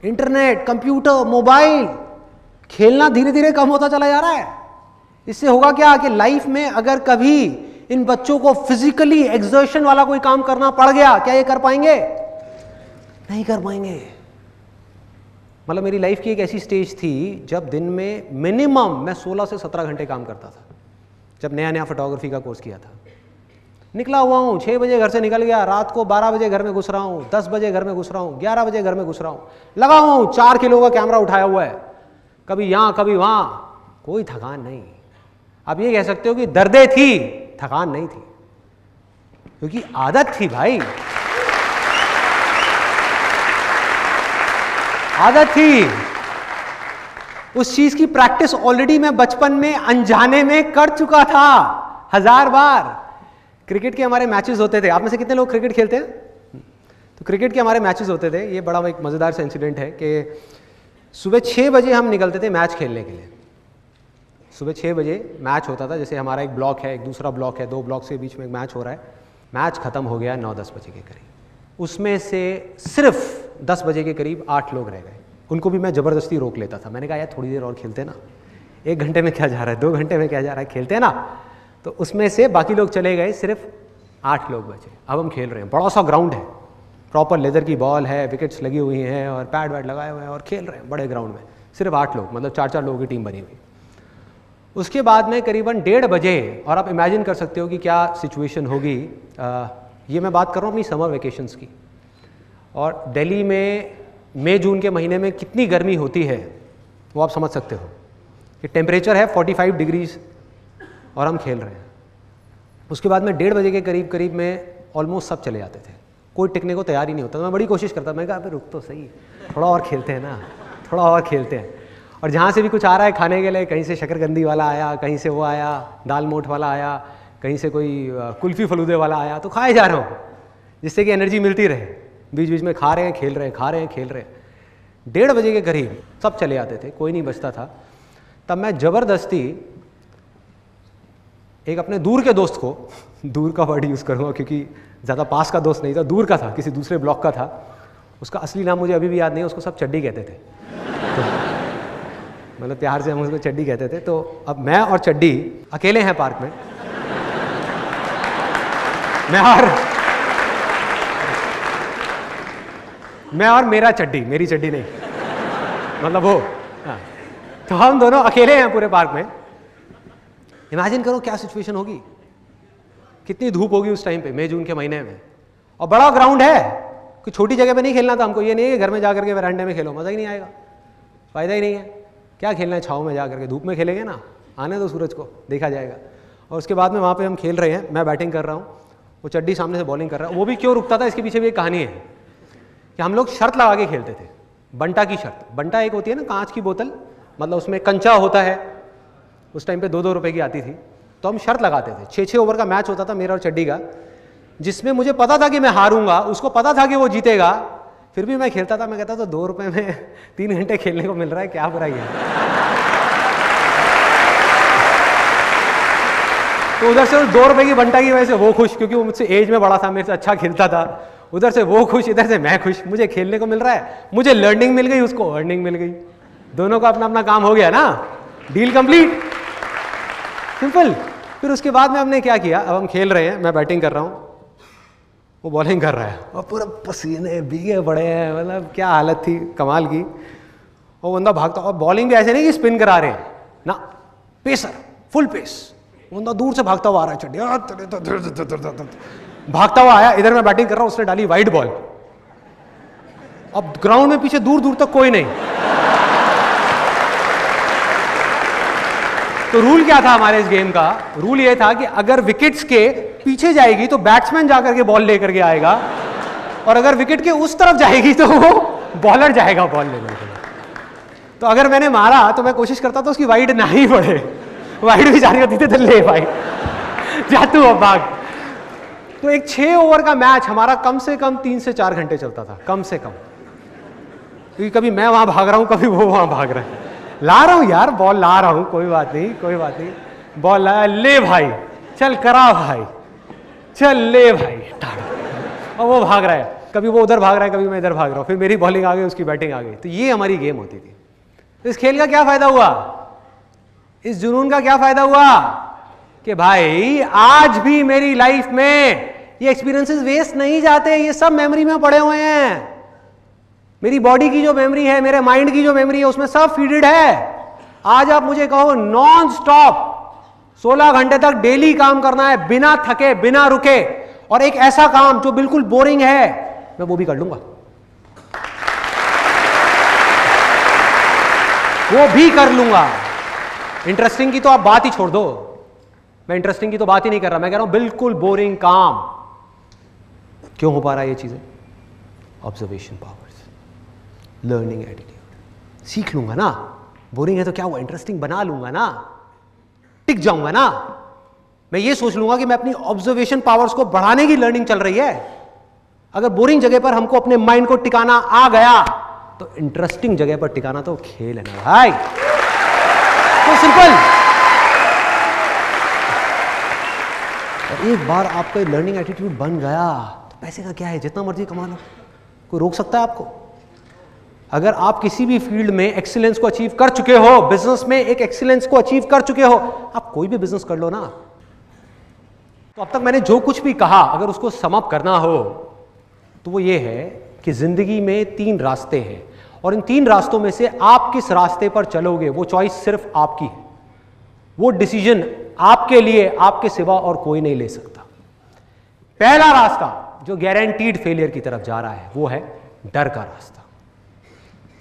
इंटरनेट, कंप्यूटर, मोबाइल, खेलना धीरे धीरे कम होता चला जा रहा है। इससे होगा क्या कि लाइफ में अगर कभी इन बच्चों को फिजिकली एक्सर्शन वाला कोई काम करना पड़ गया, क्या ये कर पाएंगे? नहीं कर पाएंगे। मतलब मेरी लाइफ की एक ऐसी स्टेज थी जब दिन में मिनिमम मैं 16 से 17 घंटे काम करता था, जब नया नया फोटोग्राफी का कोर्स किया था। निकला हुआ हूँ, 6 बजे घर से निकल गया, रात को 12 बजे घर में घुस रहा हूँ, 10 बजे घर में घुस रहा हूँ, 11 बजे घर में घुस रहा हूँ, लगा हुआ हूँ, 4 किलो का कैमरा उठाया हुआ है, कभी यहाँ कभी वहाँ, कोई थकान नहीं। आप ये कह सकते हो कि दर्दें थी, थकान नहीं थी, क्योंकि आदत थी भाई, आदत थी। उस चीज की प्रैक्टिस ऑलरेडी मैं बचपन में अनजाने में कर चुका था 1000 बार। क्रिकेट के हमारे मैचेस होते थे, आप में से कितने लोग क्रिकेट खेलते हैं? तो क्रिकेट के हमारे मैचेस होते थे। ये बड़ा एक मजेदार सा इंसिडेंट है कि सुबह 6 बजे हम निकलते थे मैच खेलने के लिए। सुबह 6 बजे मैच होता था, जैसे हमारा एक ब्लॉक है, एक दूसरा ब्लॉक है, 2 ब्लॉक्स के बीच में एक मैच हो रहा है। मैच खत्म हो गया 9-10 बजे के करीब। उसमें से सिर्फ 10 बजे के करीब 8 लोग रह गए। उनको भी मैं ज़बरदस्ती रोक लेता था। मैंने कहा यार थोड़ी देर और खेलते ना, 1 घंटे में क्या जा रहा है, 2 घंटे में क्या जा रहा है, खेलते ना। तो उसमें से बाकी लोग चले गए, सिर्फ 8 लोग बचे। अब हम खेल रहे हैं, बड़ा सा ग्राउंड है, प्रॉपर लेदर की बॉल है, विकेट्स लगी हुई हैं और पैड वैड लगाए हुए हैं और खेल रहे हैं बड़े ग्राउंड में। सिर्फ 8 लोग, मतलब 4-4 लोगों की टीम बनी हुई। उसके बाद में करीबन 1:30 बजे, और आप इमेजिन कर सकते हो कि क्या सिचुएशन होगी। ये मैं बात कर रहा हूँ अपनी समर वेकेशंस की, और दिल्ली में मई जून के महीने में कितनी गर्मी होती है वो आप समझ सकते हो कि टेम्परेचर है 45 डिग्रीज और हम खेल रहे हैं। उसके बाद में 1:30 बजे के करीब में ऑलमोस्ट सब चले जाते थे, कोई टिकने को तैयार ही नहीं होता। मैं बड़ी कोशिश करता, मैं कहा अबे रुक तो सही, थोड़ा और खेलते हैं ना, थोड़ा और खेलते हैं। और जहाँ से भी कुछ आ रहा है खाने के लिए, कहीं से शकरकंदी वाला आया, कहीं से वो आया, दाल मोठ वाला आया, कहीं से कोई कुल्फ़ी फलूदे वाला आया, तो खाए जा रहा हूँ जिससे कि एनर्जी मिलती रहे। बीच बीच में खा रहे हैं, खेल रहे हैं, खा रहे हैं, खेल रहे हैं। 1:30 बजे के करीब सब चले जाते थे, कोई नहीं बचता था। तब मैं ज़बरदस्ती एक अपने दूर के दोस्त को, दूर का वर्ड यूज़ करूँगा क्योंकि ज़्यादा पास का दोस्त नहीं था, दूर का था, किसी दूसरे ब्लॉक का था। उसका असली नाम मुझे अभी भी याद नहीं है, उसको सब चड्डी कहते थे। तो मतलब प्यार से हम उसको चड्डी कहते थे। तो अब मैं और चड्डी अकेले हैं पार्क में, मैं और मेरा चड्डी, मेरी चड्डी नहीं, मतलब वो। हाँ, तो हम दोनों अकेले हैं पूरे पार्क में। इमेजिन करो क्या सिचुएशन होगी, कितनी धूप होगी उस टाइम पे, मई जून के महीने में। और बड़ा ग्राउंड है, कोई छोटी जगह पे नहीं खेलना था हमको। ये नहीं है कि घर में जाकर के वरांडे में खेलो, मज़ा ही नहीं आएगा, फ़ायदा ही नहीं है। क्या खेलना है छाँव में जा करके, धूप में खेलेंगे ना, आने दो सूरज को, देखा जाएगा। और उसके बाद में वहाँ पे हम खेल रहे हैं, मैं बैटिंग कर रहा हूँ, वो चड्डी सामने से बॉलिंग कर रहा है। वो भी क्यों रुकता था, इसके पीछे भी एक कहानी है कि हम लोग शर्त लगा के खेलते थे, बंटा की शर्त। बंटा एक होती है ना कांच की बोतल, मतलब उसमें कंचा होता है, उस टाइम पे 2-2 रुपए की आती थी। तो हम शर्त लगाते थे, 6-6 ओवर का मैच होता था मेरा और चड्डी का, जिसमें मुझे पता था कि मैं हारूंगा, उसको पता था कि वो जीतेगा, फिर भी मैं खेलता था। मैं कहता था 2 रुपए में 3 घंटे खेलने को मिल रहा है, क्या बुराई है। तो उधर से 2 रुपए की बंटा की वजह से वो खुश, क्योंकि वो मुझसे एज में बड़ा था, मेरे से अच्छा खेलता था। उधर से वो खुश, इधर से मैं खुश, मुझे खेलने को मिल रहा है, मुझे लर्निंग मिल गई, उसको अर्निंग मिल गई, दोनों का अपना अपना काम हो गया ना, डील कंप्लीट, सिंपल। फिर उसके बाद में हमने क्या किया, अब हम खेल रहे हैं, मैं बैटिंग कर रहा हूँ, वो बॉलिंग कर रहा है, और पूरा पसीने भीगे पड़े हैं, मतलब क्या हालत थी कमाल की। वो बंदा भागता, और बॉलिंग भी ऐसे नहीं कि स्पिन करा रहे हैं ना, पेसर, फुल पेस। बंदा दूर से भागता हुआ आ रहा है, चड्डी भागता हुआ आया, इधर मैं बैटिंग कर रहा हूँ, उसने डाली वाइड बॉल। अब ग्राउंड में पीछे दूर दूर तक कोई नहीं, तो रूल क्या था हमारे इस गेम का? रूल ये था कि अगर विकेट्स के पीछे जाएगी तो बैट्समैन जाकर के बॉल लेकर के आएगा, और अगर विकेट के उस तरफ जाएगी तो वो बॉलर जाएगा बॉल लेने के लिए। तो अगर मैंने मारा तो मैं कोशिश करता था उसकी वाइड ना ही पड़े, वाइड भी जाने होती थी तो ले भाई जा तू अब भाग। तो एक 6 ओवर का मैच हमारा कम से कम 3 से 4 घंटे चलता था, कम से कम, क्योंकि कभी मैं वहां भाग रहा हूं, कभी वो वहां भाग रहा है। ला रहा हूं यार, बॉल ला रहा हूं, कोई बात नहीं, कोई बात नहीं, बॉल लाया, ले भाई चल करा भाई, चल ले भाई, और वो भाग रहा है, कभी वो उधर भाग रहा है, कभी मैं इधर भाग रहा हूं, फिर मेरी बॉलिंग आ गई, उसकी बैटिंग आ गई। तो ये हमारी गेम होती थी। तो इस खेल का क्या फायदा हुआ, इस जुनून का क्या फायदा हुआ कि भाई आज भी मेरी लाइफ में ये एक्सपीरियंसेस वेस्ट नहीं जाते, ये सब मेमोरी में पड़े हुए हैं। मेरी बॉडी की जो मेमोरी है, मेरे माइंड की जो मेमोरी है, उसमें सब फीडेड है। आज आप मुझे कहो नॉन स्टॉप 16 घंटे तक डेली काम करना है, बिना थके, बिना रुके, और एक ऐसा काम जो बिल्कुल बोरिंग है, मैं वो भी कर लूंगा, वो भी कर लूंगा। इंटरेस्टिंग की तो आप बात ही छोड़ दो, मैं इंटरेस्टिंग की तो बात ही नहीं कर रहा, मैं कह रहा हूं बिल्कुल बोरिंग काम। क्यों हो पा रहा है ये चीजें? Observation powers, learning attitude. सीख लूंगा ना, बोरिंग है तो क्या हुआ, इंटरेस्टिंग बना लूंगा ना, टिक जाऊंगा ना। मैं ये सोच लूंगा कि मैं अपनी ऑब्जर्वेशन पावर्स को बढ़ाने की लर्निंग चल रही है। अगर बोरिंग जगह पर हमको अपने माइंड को टिकाना आ गया तो इंटरेस्टिंग जगह पर टिकाना तो खेल है ना भाई। तो सिंपल। और एक बार आपका लर्निंग एटीट्यूड बन गया तो पैसे का क्या है, जितना मर्जी कमा लो, कोई रोक सकता है आपको? अगर आप किसी भी फील्ड में एक्सीलेंस को अचीव कर चुके हो, बिजनेस में एक एक्सीलेंस को अचीव कर चुके हो, आप कोई भी बिजनेस कर लो ना। तो अब तक मैंने जो कुछ भी कहा, अगर उसको सम अप करना हो तो वो ये है कि जिंदगी में 3 रास्ते हैं, और इन 3 रास्तों में से आप किस रास्ते पर चलोगे वो चॉइस सिर्फ आपकी है। वो डिसीजन आपके लिए, आपके सिवा और कोई नहीं ले सकता। पहला रास्ता जो गारंटीड फेलियर की तरफ जा रहा है वो है डर का रास्ता,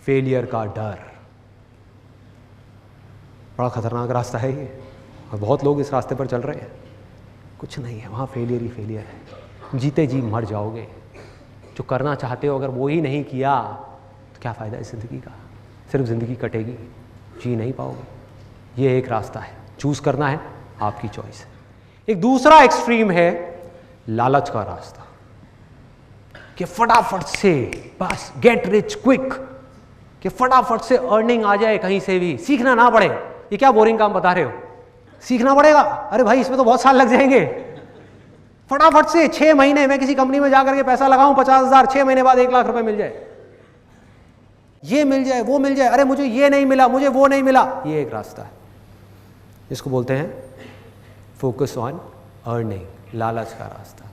फेलियर का डर। बड़ा खतरनाक रास्ता है ये, और बहुत लोग इस रास्ते पर चल रहे हैं। कुछ नहीं है वहां, फेलियर ही फेलियर है, जीते जी मर जाओगे। जो करना चाहते हो अगर वो ही नहीं किया तो क्या फ़ायदा इस ज़िंदगी का? सिर्फ ज़िंदगी कटेगी, जी नहीं पाओगे। ये एक रास्ता है, चूज़ करना है, आपकी चॉइस है। एक दूसरा एक्सट्रीम है लालच का रास्ता, कि फटाफट से बस गेट रिच क्विक, कि फटाफट से अर्निंग आ जाए कहीं से भी, सीखना ना पड़े। ये क्या बोरिंग काम बता रहे हो, सीखना पड़ेगा? अरे भाई इसमें तो बहुत साल लग जाएंगे। फटाफट से 6 महीने में किसी कंपनी में जाकर के पैसा लगाऊं 50,000, 6 महीने बाद 1 लाख रुपए मिल जाए, ये मिल जाए, वो मिल जाए, अरे मुझे ये नहीं मिला, मुझे वो नहीं मिला। ये एक रास्ता है, इसको बोलते हैं फोकस ऑन अर्निंग, लालच का रास्ता।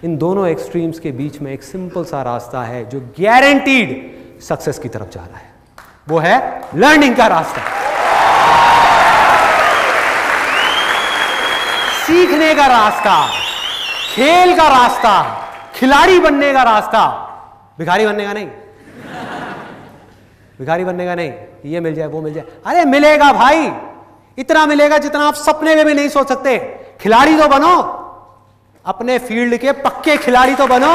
इन दोनों एक्सट्रीम्स के बीच में एक सिंपल सा रास्ता है जो गारंटीड सक्सेस की तरफ जा रहा है, वो है लर्निंग का रास्ता, सीखने का रास्ता, खेल का रास्ता, खिलाड़ी बनने का रास्ता, भिखारी बनने का नहीं, भिखारी बनने का नहीं। ये मिल जाए, वो मिल जाए, अरे मिलेगा भाई, इतना मिलेगा जितना आप सपने में भी नहीं सोच सकते। खिलाड़ी तो बनो, अपने फील्ड के पक्के खिलाड़ी तो बनो।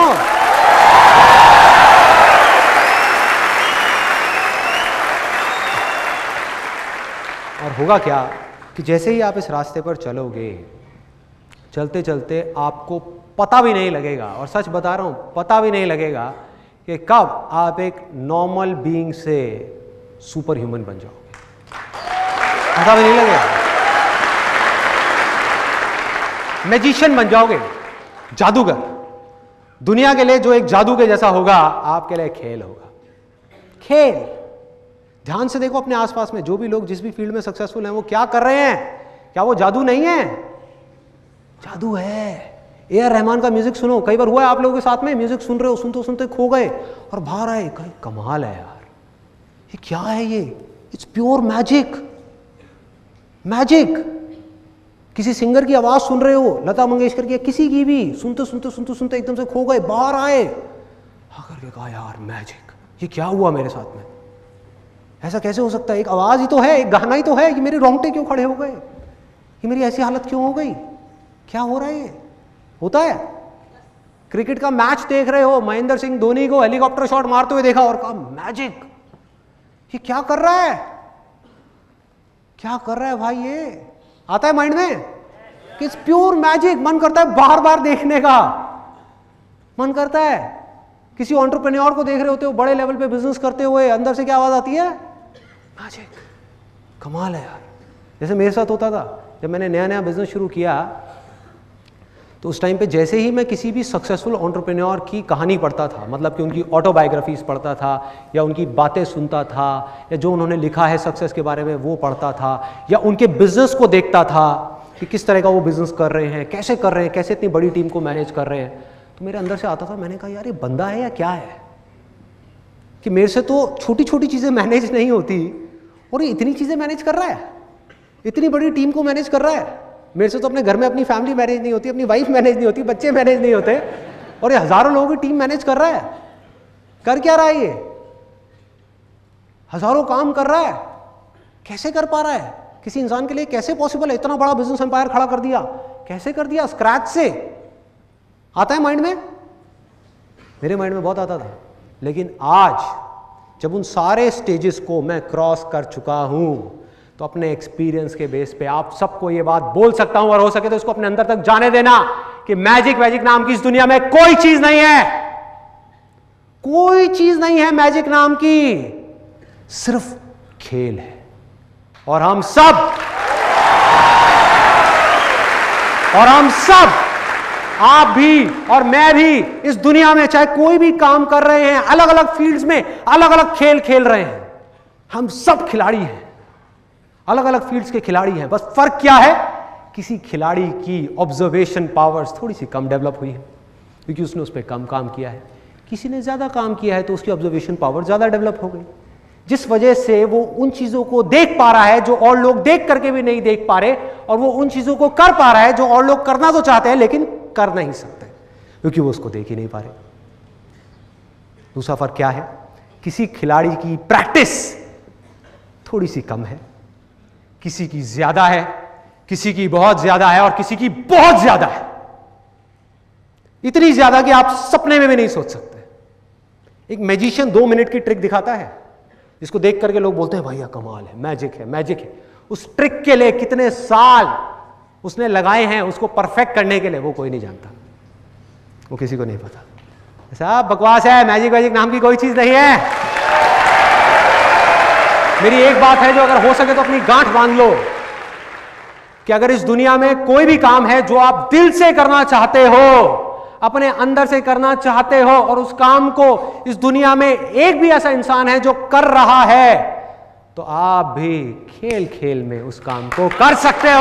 और होगा क्या कि जैसे ही आप इस रास्ते पर चलोगे, चलते चलते आपको पता भी नहीं लगेगा, और सच बता रहा हूं, पता भी नहीं लगेगा कि कब आप एक नॉर्मल बीइंग से सुपर ह्यूमन बन जाओगे, पता भी नहीं लगेगा। मैजिशियन बन जाओगे, जादूगर। दुनिया के लिए जो एक जादू के जैसा होगा, आपके लिए खेल होगा, खेल। ध्यान से देखो अपने आसपास में जो भी लोग जिस भी फील्ड में सक्सेसफुल हैं वो क्या कर रहे हैं, क्या वो जादू नहीं है? जादू है। A.R. रहमान का म्यूजिक सुनो, कई बार हुआ है आप लोगों के साथ में, म्यूजिक सुन रहे हो, सुनते सुनते खो गए और बाहर आए, कहीं कमाल है यार, ये क्या है ये, इट्स प्योर मैजिक, मैजिक। किसी सिंगर की आवाज सुन रहे हो, लता मंगेशकर की, किसी की भी, सुनते सुनते सुनते सुनते एकदम से खो गए, बाहर आए, आकर के कहा यार मैजिक, ये क्या हुआ मेरे साथ में, ऐसा कैसे हो सकता है? एक आवाज ही तो है, एक गाना ही तो है, ये मेरे रोंगटे क्यों खड़े हो गए? कि मेरी ऐसी हालत क्यों हो गई, क्या हो रहा है ये? होता है। क्रिकेट का मैच देख रहे हो, महेंद्र सिंह धोनी को हेलीकॉप्टर शॉट मारते हुए देखा और कहा मैजिक, ये क्या कर रहा है, क्या कर रहा है भाई, ये आता है माइंड में कि इट्स प्योर मैजिक। मन करता है बार बार देखने का, मन करता है। किसी एंटरप्रेन्योर को देख रहे होते हो बड़े लेवल पे बिजनेस करते हुए, अंदर से क्या आवाज आती है, मैजिक, कमाल है यार। जैसे मेरे साथ होता था जब मैंने नया नया बिजनेस शुरू किया, तो उस टाइम पे जैसे ही मैं किसी भी सक्सेसफुल एंटरप्रेन्योर की कहानी पढ़ता था, मतलब कि उनकी ऑटोबायोग्राफीज पढ़ता था या उनकी बातें सुनता था या जो उन्होंने लिखा है सक्सेस के बारे में वो पढ़ता था या उनके बिजनेस को देखता था कि किस तरह का वो बिजनेस कर रहे हैं, कैसे कर रहे हैं, कैसे इतनी बड़ी टीम को मैनेज कर रहे हैं, तो मेरे अंदर से आता था, मैंने कहा यार ये बंदा है या क्या है कि मेरे से तो छोटी छोटी चीज़ें मैनेज नहीं होती और ये इतनी चीज़ें मैनेज कर रहा है, इतनी बड़ी टीम को मैनेज कर रहा है। मेरे से तो अपने घर में अपनी फैमिली मैनेज नहीं होती, अपनी वाइफ मैनेज नहीं होती, बच्चे मैनेज नहीं होते, और ये हजारों लोगों की टीम मैनेज कर रहा है। कर क्या रहा है ये, हजारों काम कर रहा है, कैसे कर पा रहा है? किसी इंसान के लिए कैसे पॉसिबल है? इतना बड़ा बिजनेस एम्पायर खड़ा कर दिया, कैसे कर दिया? स्क्रैच से। आता है माइंड में? मेरे माइंड में बहुत आता था। लेकिन आज जब उन सारे स्टेजेस को मैं क्रॉस कर चुका हूं, तो अपने एक्सपीरियंस के बेस पे आप सबको ये बात बोल सकता हूं, और हो सके तो इसको अपने अंदर तक जाने देना कि मैजिक वैजिक नाम की इस दुनिया में कोई चीज नहीं है, कोई चीज नहीं है मैजिक नाम की, सिर्फ खेल है। और हम सब आप भी और मैं भी इस दुनिया में चाहे कोई भी काम कर रहे हैं, अलग अलग फील्ड्स में अलग अलग खेल खेल रहे हैं, हम सब खिलाड़ी हैं, अलग अलग फील्ड्स के खिलाड़ी हैं। बस फर्क क्या है, किसी खिलाड़ी की ऑब्जर्वेशन पावर्स थोड़ी सी कम डेवलप हुई है क्योंकि उसने उस पर कम काम किया है, किसी ने ज्यादा काम किया है तो उसकी ऑब्जर्वेशन पावर ज्यादा डेवलप हो गई, जिस वजह से वो उन चीजों को देख पा रहा है जो और लोग देख करके भी नहीं देख पा रहे, और वो उन चीजों को कर पा रहा है जो और लोग करना तो चाहते हैं लेकिन कर नहीं सकते क्योंकि वो उसको देख ही नहीं पा रहे। दूसरा फर्क क्या है, किसी खिलाड़ी की प्रैक्टिस थोड़ी सी कम है, किसी की ज्यादा है, किसी की बहुत ज्यादा है और किसी की बहुत ज्यादा है, इतनी ज्यादा कि आप सपने में भी नहीं सोच सकते। एक मैजिशियन 2 मिनट की ट्रिक दिखाता है जिसको देख करके लोग बोलते हैं भैया कमाल है, मैजिक है, मैजिक है। उस ट्रिक के लिए कितने साल उसने लगाए हैं उसको परफेक्ट करने के लिए, वो कोई नहीं जानता, वो किसी को नहीं पता। ऐसा बकवास है, मैजिक वैजिक नाम की कोई चीज नहीं है। मेरी एक बात है जो अगर हो सके तो अपनी गांठ बांध लो कि अगर इस दुनिया में कोई भी काम है जो आप दिल से करना चाहते हो, अपने अंदर से करना चाहते हो, और उस काम को इस दुनिया में एक भी ऐसा इंसान है जो कर रहा है, तो आप भी खेल खेल में उस काम को कर सकते हो।